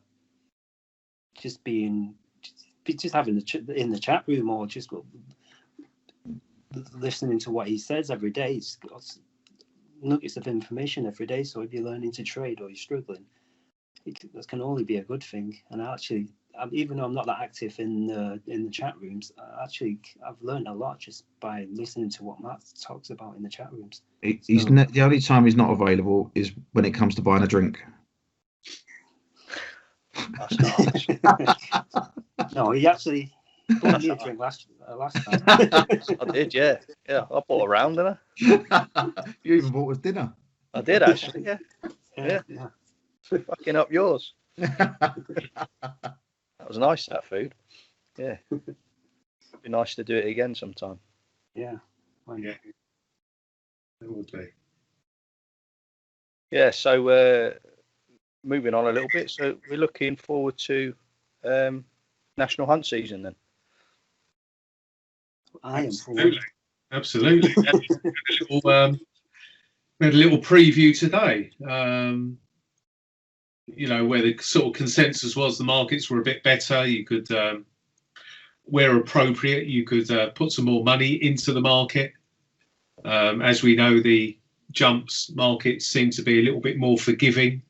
just having in the chat room, or just listening to what he says every day, it's got nuggets of information every day. So if you're learning to trade or you're struggling, that can only be a good thing. And actually, even though I'm not that active in the chat rooms, I've learned a lot just by listening to what Matt talks about in the chat rooms. The only time he's not available is when it comes to buying a drink. No, he actually bought me a drink last time. I did, yeah. I bought a round, didn't I? You even bought us dinner. I did, actually, yeah. Yeah. Fucking up yours. That was nice, that food. Yeah. Be nice to do it again sometime. Yeah. Yeah. It would be. Yeah, so moving on a little bit. So we're looking forward to National Hunt season then. I am forward. Absolutely. We had a little preview today. Where the sort of consensus was the markets were a bit better. You could, where appropriate, you could put some more money into the market. As we know, the jumps markets seem to be a little bit more forgiving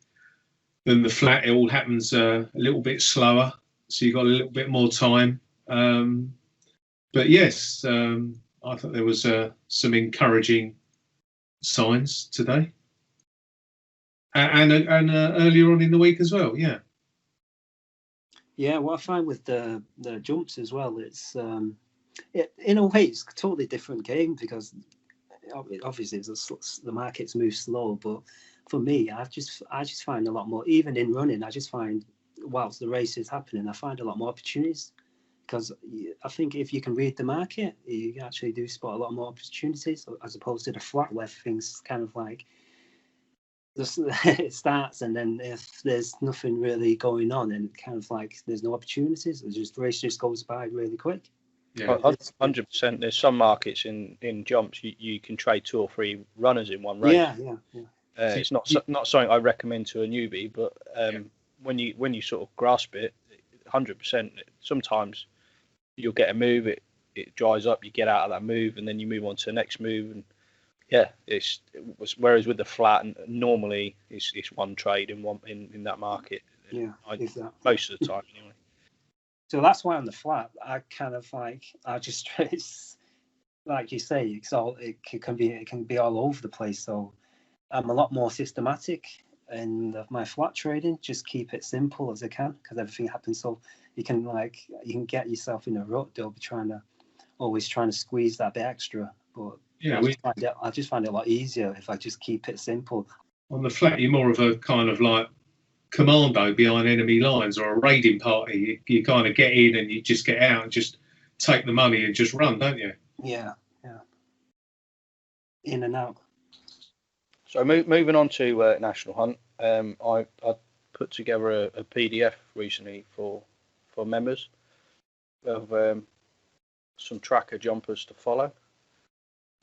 than the flat. It all happens a little bit slower, so you've got a little bit more time. But yes, I thought there was some encouraging signs today, and earlier on in the week as well. Yeah. Yeah, what I find with the jumps as well, it's in a way it's a totally different game, because obviously the markets move slow, but for me, I just find a lot more, even in running, I just find whilst the race is happening, I find a lot more opportunities, because I think if you can read the market, you actually do spot a lot more opportunities, as opposed to the flat where things kind of like it starts, and then if there's nothing really going on, and kind of like there's no opportunities, the race just goes by really quick. Yeah, 100%. There's some markets in jumps you can trade 2 or 3 runners in one race. Yeah. It's not something I recommend to a newbie, but when you sort of grasp it, 100%. Sometimes you'll get a move, it dries up, you get out of that move, and then you move on to the next move, and whereas with the flat, normally it's one trade in that market. Yeah, exactly. Most of the time, anyway. So that's why on the flat, I kind of like, it's like you say, it can be all over the place. So I'm a lot more systematic in my flat trading. Just keep it simple as I can, because everything happens. So you can get yourself in a rut. They'll be always trying to squeeze that bit extra. But yeah, I just find it a lot easier if I just keep it simple. On the flat, you're more of a kind of like commando behind enemy lines, or a raiding party. You kind of get in and you just get out and just take the money and just run, don't you? Yeah. In and out. So moving on to National Hunt, I put together a PDF recently for members of some tracker jumpers to follow.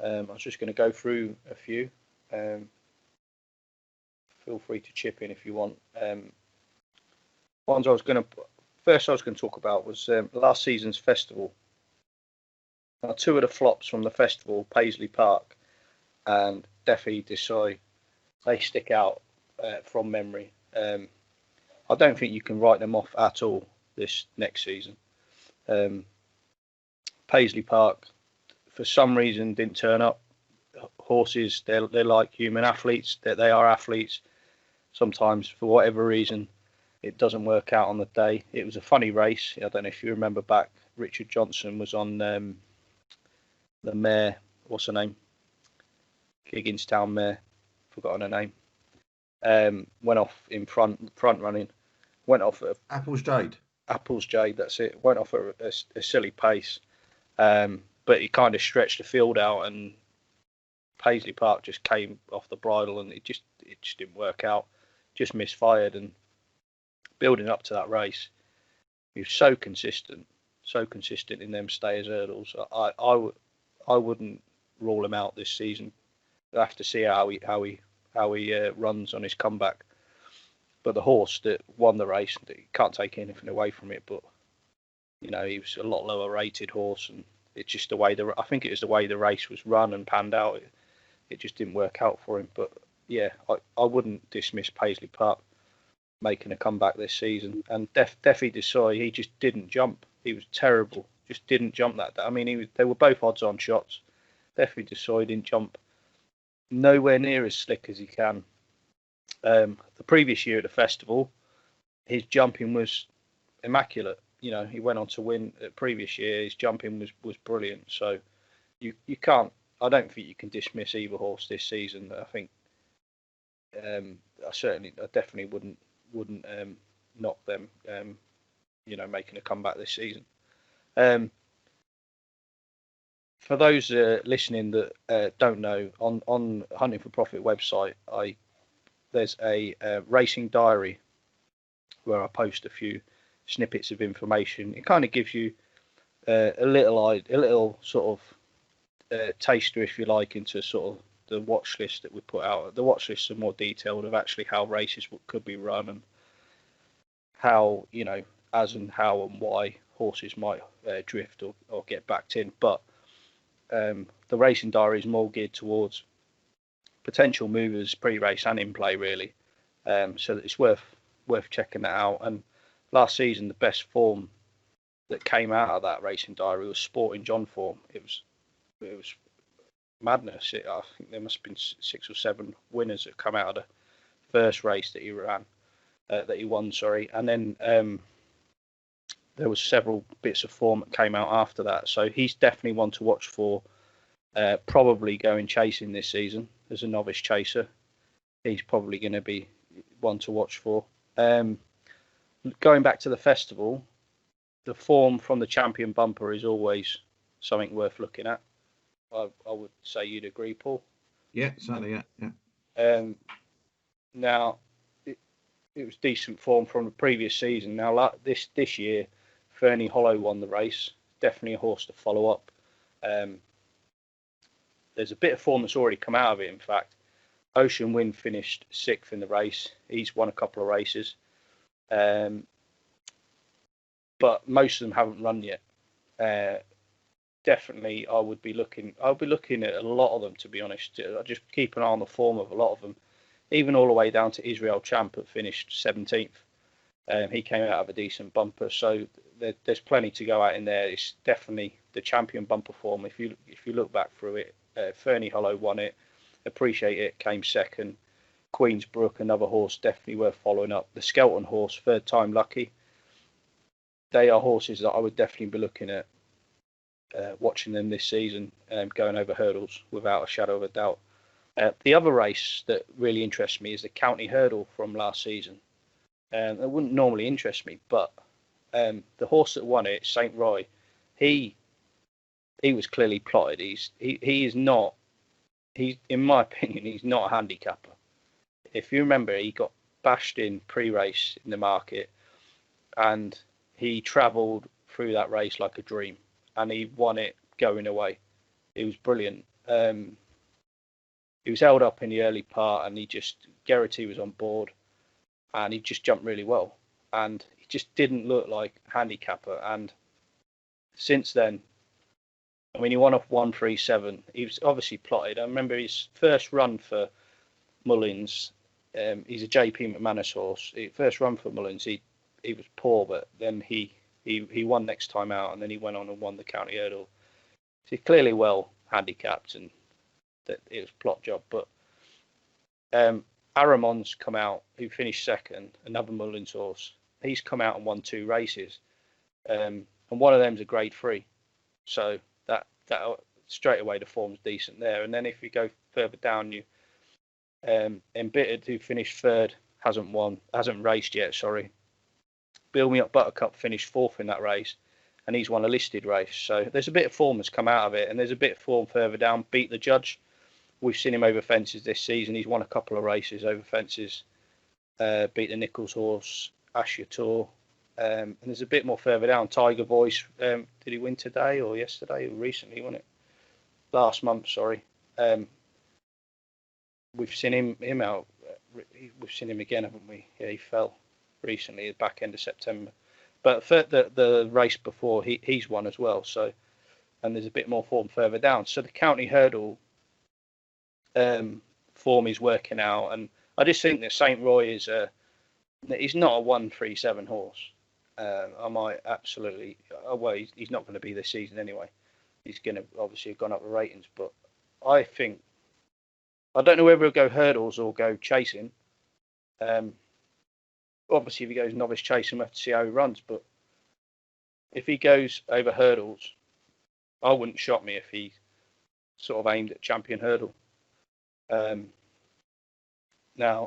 I was just going to go through a few. Feel free to chip in if you want. Ones I was going to talk about was last season's festival. Now, 2 of the flops from the festival, Paisley Park and Defi Desai, they stick out from memory. I don't think you can write them off at all this next season. Paisley Park, for some reason, didn't turn up. Horses, they're like human athletes. They are athletes. Sometimes, for whatever reason, it doesn't work out on the day. It was a funny race. I don't know if you remember back. Richard Johnson was on the mare, what's her name? Gigginstown mare, forgotten her name. Went off in front running, went off at Apple's Jade. Apple's Jade, that's it. Went off at a silly pace, but he kind of stretched the field out, and Paisley Park just came off the bridle, and it just didn't work out. Just misfired, and building up to that race, he was so consistent in them stayers hurdles. I wouldn't rule him out this season. We'll have to see how he runs on his comeback. But the horse that won the race, you can't take anything away from it. But he was a lot lower rated horse, and it's just the way I think it was the way the race was run and panned out. It just didn't work out for him. But yeah, I wouldn't dismiss Paisley Park making a comeback this season. And Defi Desai, he just didn't jump. He was terrible. Just didn't jump that day. I mean, they were both odds-on shots. Defi Desai didn't jump nowhere near as slick as he can. The previous year at the festival, his jumping was immaculate. He went on to win the previous year. His jumping was brilliant. So you can't. I don't think you can dismiss either horse this season. I think I definitely wouldn't knock them. Making a comeback this season. For those listening that don't know, on Hunting for Profit website, there's a racing diary where I post a few snippets of information. It kind of gives you a little sort of taster, if you like, into sort of the watch list that we put out. The watch lists are more detailed of actually how races could be run, and how as and how and why horses might drift or get backed in. But the racing diary is more geared towards potential movers pre-race and in play, really. So that it's worth checking that out. And last season, the best form that came out of that racing diary was Sporting John form. It was madness. I think there must have been 6 or 7 winners that come out of the first race that he ran, that he won. Sorry, and then there was several bits of form that came out after that. So he's definitely one to watch for. Probably going chasing this season as a novice chaser. He's probably going to be one to watch for. Going back to the festival, the form from the champion bumper is always something worth looking at. I would say you'd agree, Paul. Yeah, certainly. Yeah. Now, it was decent form from the previous season. Now, this year, Fernie Hollow won the race. Definitely a horse to follow up. There's a bit of form that's already come out of it, in fact. Ocean Wind finished 6th in the race. He's won a couple of races. But most of them haven't run yet. Definitely, I'll be looking at a lot of them, to be honest. I just keep an eye on the form of a lot of them, even all the way down to Israel Champ, that finished 17th. He came out of a decent bumper, so there's plenty to go out in there. It's definitely the champion bumper form. If you look back through it, Fernie Hollow won it. Appreciate It came second. Queen's Brook, another horse definitely worth following up. The Skelton horse, Third Time Lucky. They are horses that I would definitely be looking at, watching them this season, going over hurdles without a shadow of a doubt. The other race that really interests me is the County Hurdle from last season. It wouldn't normally interest me, but the horse that won it, St. Roy, he was clearly plotted. He is not. In my opinion, he's not a handicapper. If you remember, he got bashed in pre-race in the market, and he travelled through that race like a dream, and he won it going away. It was brilliant. He was held up in the early part, and Geraghty was on board, and he just jumped really well, and he just didn't look like a handicapper. And since then, I mean, he won off 137. He was obviously plotted. I remember his first run for Mullins. He's a JP McManus horse. First run for Mullins, he was poor, but then he won next time out, and then he went on and won the County Hurdle. So he's clearly well handicapped, and that it was plot job. But Aramon's come out, who finished second, another Mullins horse. He's come out and won 2 races, and one of them's a Grade 3. So straight away the form's decent there. And then if you go further down, you Embittered, who finished third, hasn't raced yet. Sorry. Build Me Up Buttercup finished fourth in that race, and he's won a listed race. So there's a bit of form that's come out of it, and there's a bit of form further down. Beat the Judge. We've seen him over fences this season. He's won a couple of races over fences. Beat the Nichols horse, Asher Tour. And there's a bit more further down. Tiger Voice. Did he win today or yesterday or recently? Won it last month? Sorry. We've seen him out. We've seen him again, haven't we? Yeah, he fell recently, at the back end of September. But for the race before, he's won as well. So, and there's a bit more form further down. So the county hurdle form is working out, and I just think that St. Roy is he's not a 137 horse. I might absolutely. Well, he's not going to be this season anyway. He's going to obviously have gone up the ratings, but I think I don't know whether he'll go hurdles or go chasing. Obviously, if he goes novice chasing, we'll have to see how he runs. But if he goes over hurdles, I wouldn't shock me if he sort of aimed at champion hurdle. Now,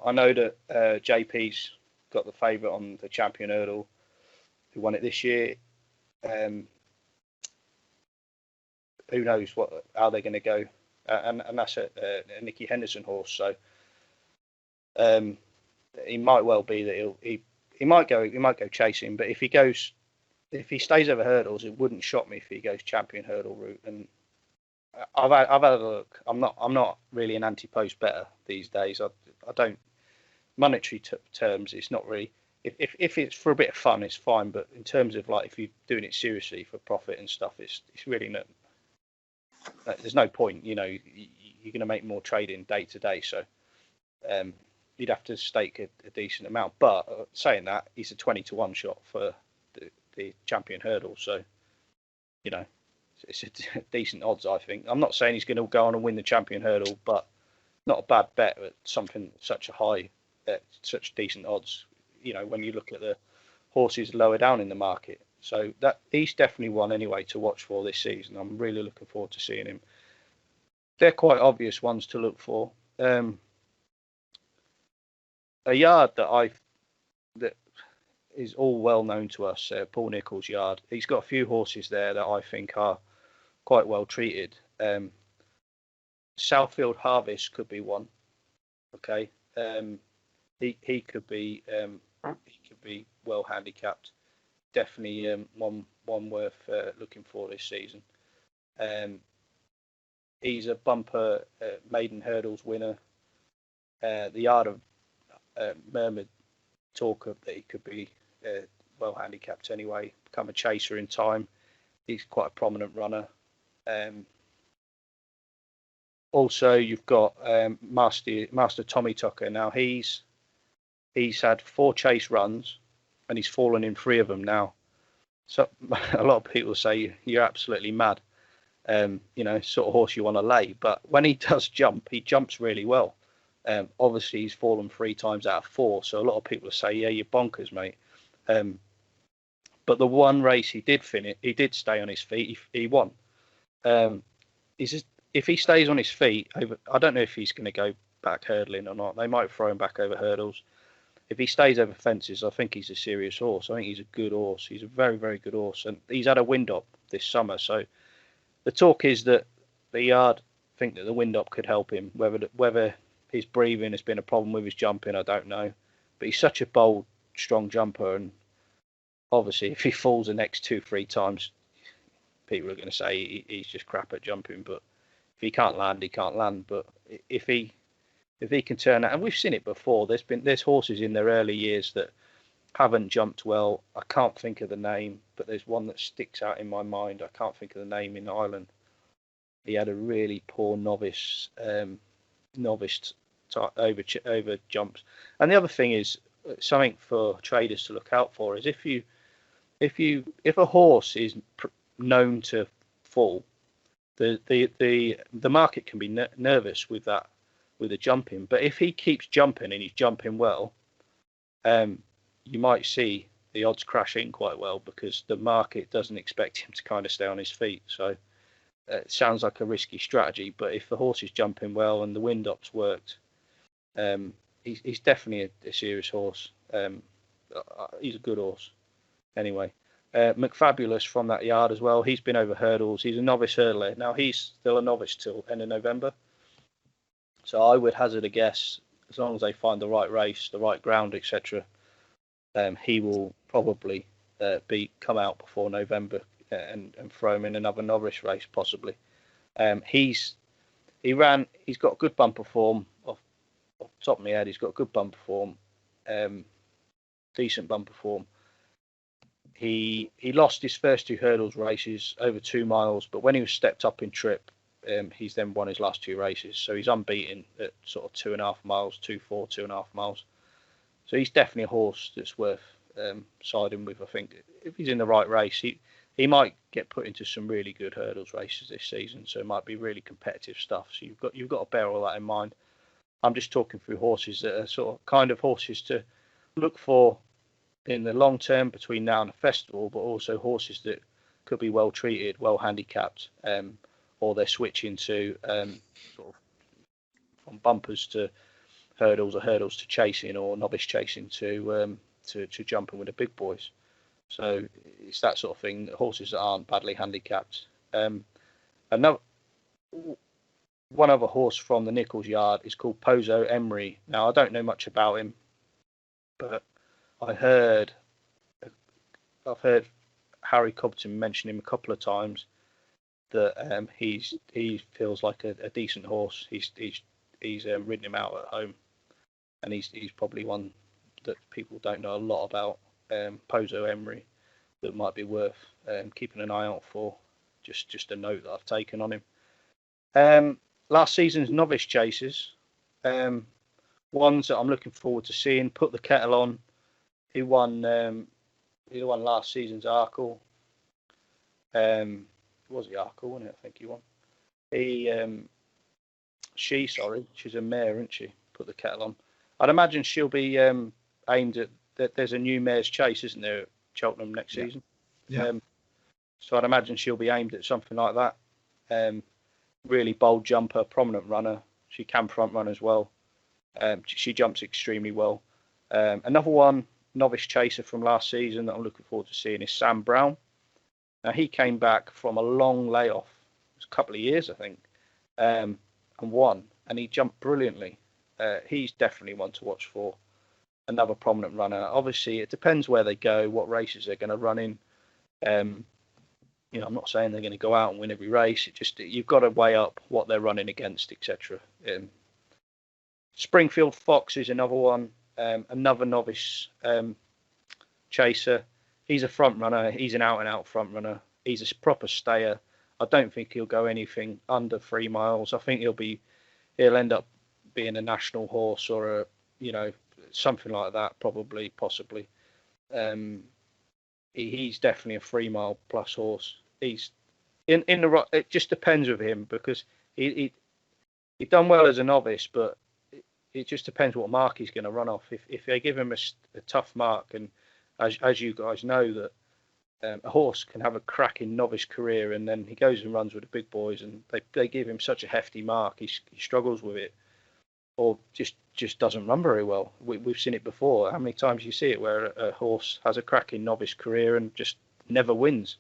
I know that JP's got the favourite on the champion hurdle, who won it this year. Who knows how they're going to go, and that's a Nicky Henderson horse. So he might well be that he might go chasing, but if he stays over hurdles, it wouldn't shock me if he goes champion hurdle route. And I've had a look. I'm not really an anti-post better these days. I don't monetary terms. It's not really. If it's for a bit of fun, it's fine. But in terms of like if you're doing it seriously for profit and stuff, it's really not. There's no point. You know, you're going to make more trading day to day. So you'd have to stake a decent amount. But saying that, he's a 20-1 shot for the champion hurdle. So you know, it's a decent odds, I think. I'm not saying he's going to go on and win the champion hurdle, but not a bad bet at something such a high, such decent odds. You know, when you look at the horses lower down in the market. So that he's definitely one anyway to watch for this season. I'm really looking forward to seeing him. They're quite obvious ones to look for. A yard that is all well known to us, Paul Nicholls' yard. He's got a few horses there that I think are quite well treated. Southfield Harvest could be one. Okay, he could be well handicapped. Definitely one worth looking for this season. He's a bumper maiden hurdles winner. The yard of Murmured talk of that he could be well handicapped anyway, become a chaser in time. He's quite a prominent runner. Also, you've got Master Tommy Tucker. Now he's had 4 chase runs, and he's fallen in 3 of them now. So a lot of people say you're absolutely mad. You know, sort of horse you want to lay. But when he does jump, he jumps really well. Obviously, he's fallen 3 times out of 4. So a lot of people say, yeah, you're bonkers, mate. But the one race he did finish, he did stay on his feet. He won. If he stays on his feet, I don't know if he's going to go back hurdling or not. They might throw him back over hurdles. If he stays over fences, I think he's a serious horse. I think he's a good horse. He's a very, very good horse. And he's had a wind up this summer. So the talk is that the yard think that the wind up could help him. Whether his breathing has been a problem with his jumping, I don't know. But he's such a bold, strong jumper. And obviously, if he falls the next 2-3 times, people are going to say he's just crap at jumping. But if he can't land, he can't land. But if he can turn out, and we've seen it before, there's horses in their early years that haven't jumped well. I can't think of the name, but there's one that sticks out in my mind. I can't think of the name in Ireland. He had a really poor novice over jumps. And the other thing is something for traders to look out for is if a horse is known to fall, the market can be nervous with that, with the jumping. But if he keeps jumping and he's jumping well, you might see the odds crash in quite well because the market doesn't expect him to kind of stay on his feet. So It sounds like a risky strategy, but if the horse is jumping well and the wind up's worked, he's definitely a serious horse. He's a good horse. Anyway, McFabulous from that yard as well. He's been over hurdles. He's a novice hurdler. Now he's still a novice till end of November. So I would hazard a guess, as long as they find the right race, the right ground, etc., he will probably come out before November and throw him in another novice race possibly. He's got good bumper form. Off the top of my head, he's got good bumper form, decent bumper form. He lost his first 2 hurdles races over 2 miles, but when he was stepped up in trip, he's then won his last 2 races. So he's unbeaten at sort of 2.5 miles, 2.4, 2.5 miles. So he's definitely a horse that's worth siding with. I think if he's in the right race, he might get put into some really good hurdles races this season. So it might be really competitive stuff. So you've got to bear all that in mind. I'm just talking through horses that are sort of kind of horses to look for in the long term between now and the festival, but also horses that could be well treated, well handicapped, or they're switching to sort of from bumpers to hurdles or hurdles to chasing or novice chasing to jumping with the big boys. So it's that sort of thing. Horses that aren't badly handicapped. One other horse from the Nichols yard is called Pozo Emery. Now I don't know much about him, but I've heard Harry Cobden mention him a couple of times. That he feels like a decent horse. He's ridden him out at home, and he's probably one that people don't know a lot about. Pozo Emery, that might be worth keeping an eye out for. Just a note that I've taken on him. Last season's novice chasers, ones that I'm looking forward to seeing. Put the Kettle On. He won last season's Arkle. It was the Arkle, wasn't it? I think he won. She's a mare, isn't she? Put the Kettle On. I'd imagine she'll be aimed at that. There's a new mare's chase, isn't there, at Cheltenham next season? Yeah. So I'd imagine she'll be aimed at something like that. Really bold jumper, prominent runner. She can front run as well. She jumps extremely well. Another one, novice chaser from last season that I'm looking forward to seeing is Sam Brown. Now he came back from a long layoff, it was a couple of years I think, and won, and he jumped brilliantly. He's definitely one to watch for. Another prominent runner. Obviously, it depends where they go, what races they're going to run in. I'm not saying they're going to go out and win every race. You've got to weigh up what they're running against, etc. Springfield Fox is another one, another novice chaser. He's a front runner. He's an out-and-out front runner. He's a proper stayer. I don't think he'll go anything under 3 miles. I think he'll end up being a national horse or something like that, probably, possibly. He's definitely a 3 mile plus horse. He's in the right. It just depends with him because he done well as a novice, but it just depends what mark he's going to run off. If they give him a tough mark, and as you guys know that a horse can have a cracking novice career, and then he goes and runs with the big boys, and they give him such a hefty mark, he struggles with it, or just doesn't run very well. We've seen it before. How many times you see it where a horse has a cracking novice career and just never wins?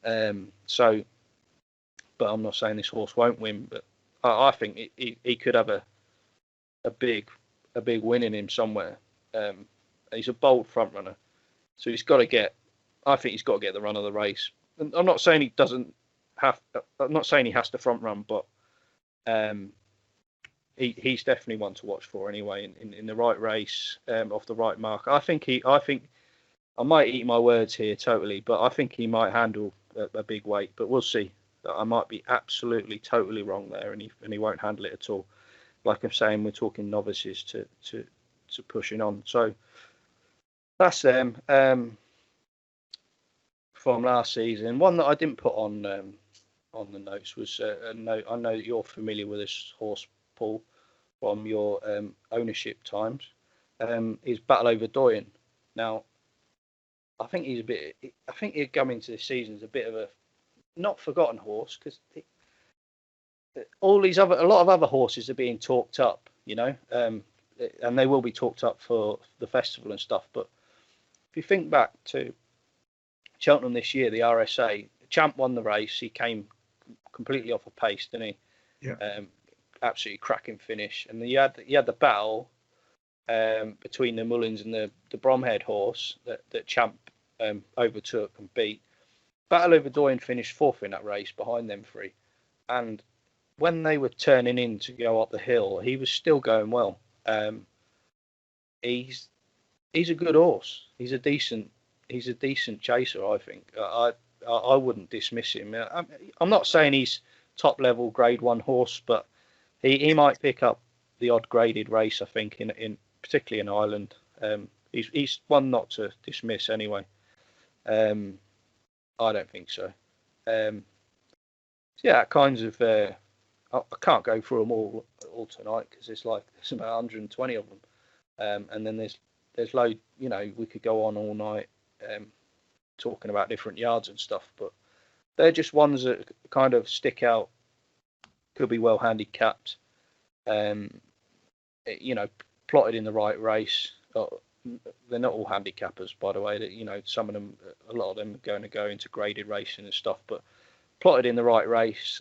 But I'm not saying this horse won't win, but I think he could have a big win in him somewhere. He's a bold front runner, so he's got to get. I think he's got to get the run of the race. And I'm not saying he doesn't have. I'm not saying he has to front run, but he's definitely one to watch for anyway. In the right race, off the right mark. I think I might eat my words here totally, but I think he might handle a big weight. But we'll see. I might be absolutely totally wrong there, and he won't handle it at all. Like I'm saying, we're talking novices to pushing on. So that's them from last season. One that I didn't put on the notes was a note. I know that you're familiar with this horse, Paul, from your ownership times. Is Battle Over Doyen. Now, I think he'd come into this season as a bit of a not forgotten horse, because all these a lot of other horses are being talked up, you know, and they will be talked up for the festival and stuff. But if you think back to Cheltenham this year, the RSA, Champ won the race. He came completely off a pace, didn't he? Yeah. Absolutely cracking finish. And then you had the battle between the Mullins and the Bromhead horse that Champ overtook and beat. Battle Over Doyen finished fourth in that race behind them three. And when they were turning in to go up the hill, he was still going well. He's a good horse. He's a decent chaser, I think. I wouldn't dismiss him. I'm not saying he's top level Grade 1 horse, but he might pick up the odd graded race, I think, in particularly in Ireland. He's one not to dismiss anyway. I don't think so. Yeah, kinds of. I can't go through them all tonight because there's about 120 of them, and then there's load. You know, we could go on all night talking about different yards and stuff, but they're just ones that kind of stick out. Could be well handicapped. You know, plotted in the right race. They're not all handicappers, by the way. That, you know, some of them, a lot of them are going to go into graded racing and stuff, but plotted in the right race.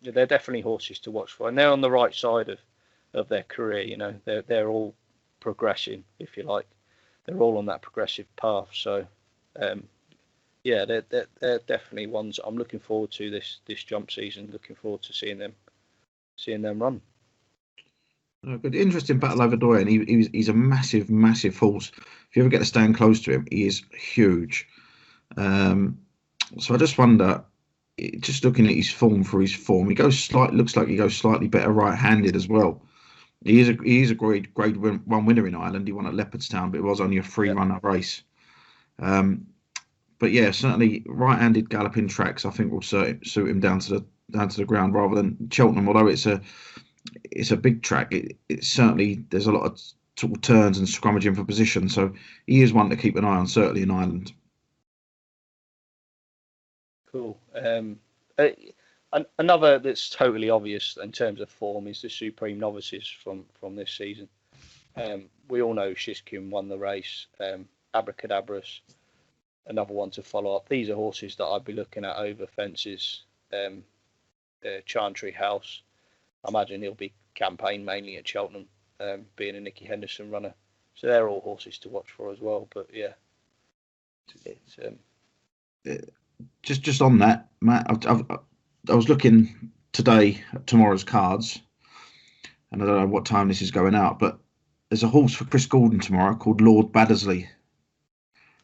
They're definitely horses to watch for, and they're on the right side of their career. You know, they're all progressing, if you like. They're all on that progressive path. So, yeah, they're definitely ones I'm looking forward to this jump season. Looking forward to seeing them run. Good, interesting Battle Over Doyen. He's a massive horse. If you ever get to stand close to him, he is huge. So I just wonder, just looking at his form, looks like he goes slightly better right-handed as well. He is a grade 1 winner in Ireland. He won at Leopardstown, but it was only a 3-runner race. But yeah, certainly right-handed galloping tracks I think will suit him down to the ground rather than Cheltenham. Although it's a big track, it certainly there's a lot of sort of turns and scrummaging for position. So he is one to keep an eye on, certainly in Ireland. Cool. Another that's totally obvious in terms of form is the Supreme Novices from this season. We all know Shishkin won the race. Abracadabras, another one to follow up. These are horses that I'd be looking at over fences. Chantry House, I imagine he'll be campaigned mainly at Cheltenham, being a Nicky Henderson runner. So they're all horses to watch for as well. But yeah, it's just on that, Matt, I was looking today at tomorrow's cards, and I don't know what time this is going out, but there's a horse for Chris Gordon tomorrow called Lord Baddesley.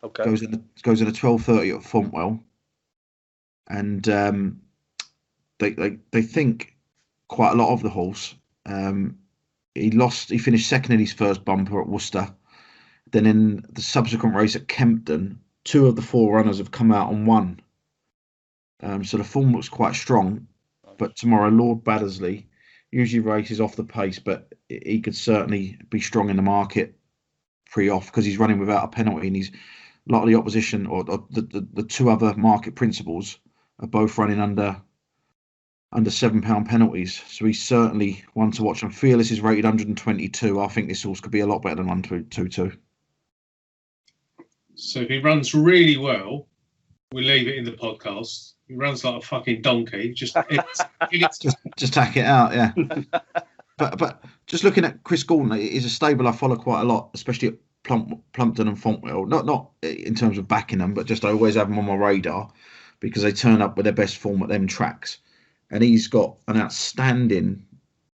Okay. Goes in at 12:30 at Fontwell, and they think quite a lot of the horse. He finished second in his first bumper at Worcester. Then in the subsequent race at Kempton, 2 of the 4 runners have come out and won. So the form looks quite strong. But tomorrow, Lord Baddesley usually races off the pace, but he could certainly be strong in the market pre-off because he's running without a penalty, and a lot of the opposition or the 2 other market principals are both running under £7 penalties. So he's certainly one to watch. And Fearless is rated 122. I think this horse could be a lot better than 122. So if he runs really well, we leave it in the podcast. He runs like a fucking donkey. Just tack it out, yeah. but just looking at Chris Gordon, it is a stable I follow quite a lot, especially at Plumpton and Fontwell. Not in terms of backing them, but just I always have them on my radar because they turn up with their best form at them tracks. And he's got an outstanding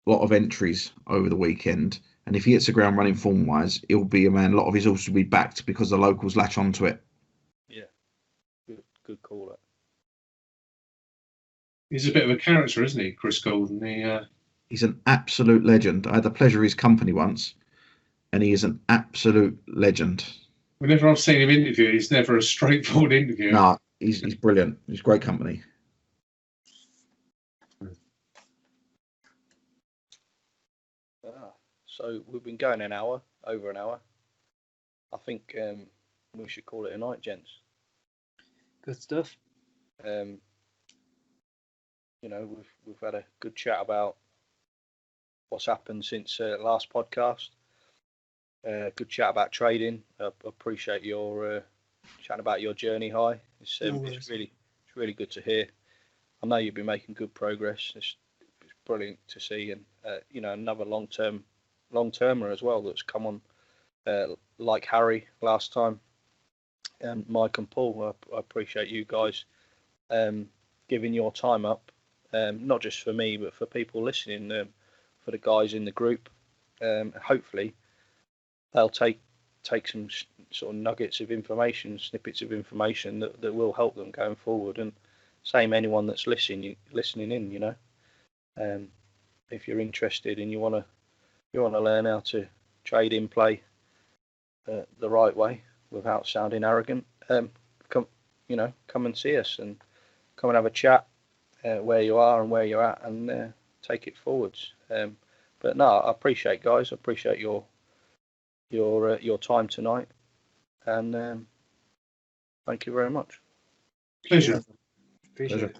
lot of entries over the weekend. And if he hits the ground running form-wise, he'll be a man. A lot of his horses will be backed because the locals latch onto it. Yeah, good call. He's a bit of a character, isn't he, Chris Gordon? He's an absolute legend. I had the pleasure of his company once, and he is an absolute legend. Whenever I've seen him interviewed, he's never a straightforward interview. No, he's brilliant. He's great company. So we've been going over an hour. I think we should call it a night, gents. Good stuff. you know, we've had a good chat about what's happened since last podcast. Good chat about trading. I appreciate your chatting about your journey high. It's really good to hear. I know you've been making good progress. It's brilliant to see, and you know, another long termer as well that's come on, like Harry last time, and Mike and Paul. I appreciate you guys giving your time up, not just for me but for people listening, for the guys in the group. Hopefully they'll take some sort of nuggets of information, snippets of information that will help them going forward. And same anyone that's listening in, you know, if you're interested and you want to learn how to trade in play the right way without sounding arrogant, come and see us and come and have a chat where you are and where you're at, and take it forwards. But no, I appreciate your time tonight, and thank you very much. Pleasure. Appreciate it.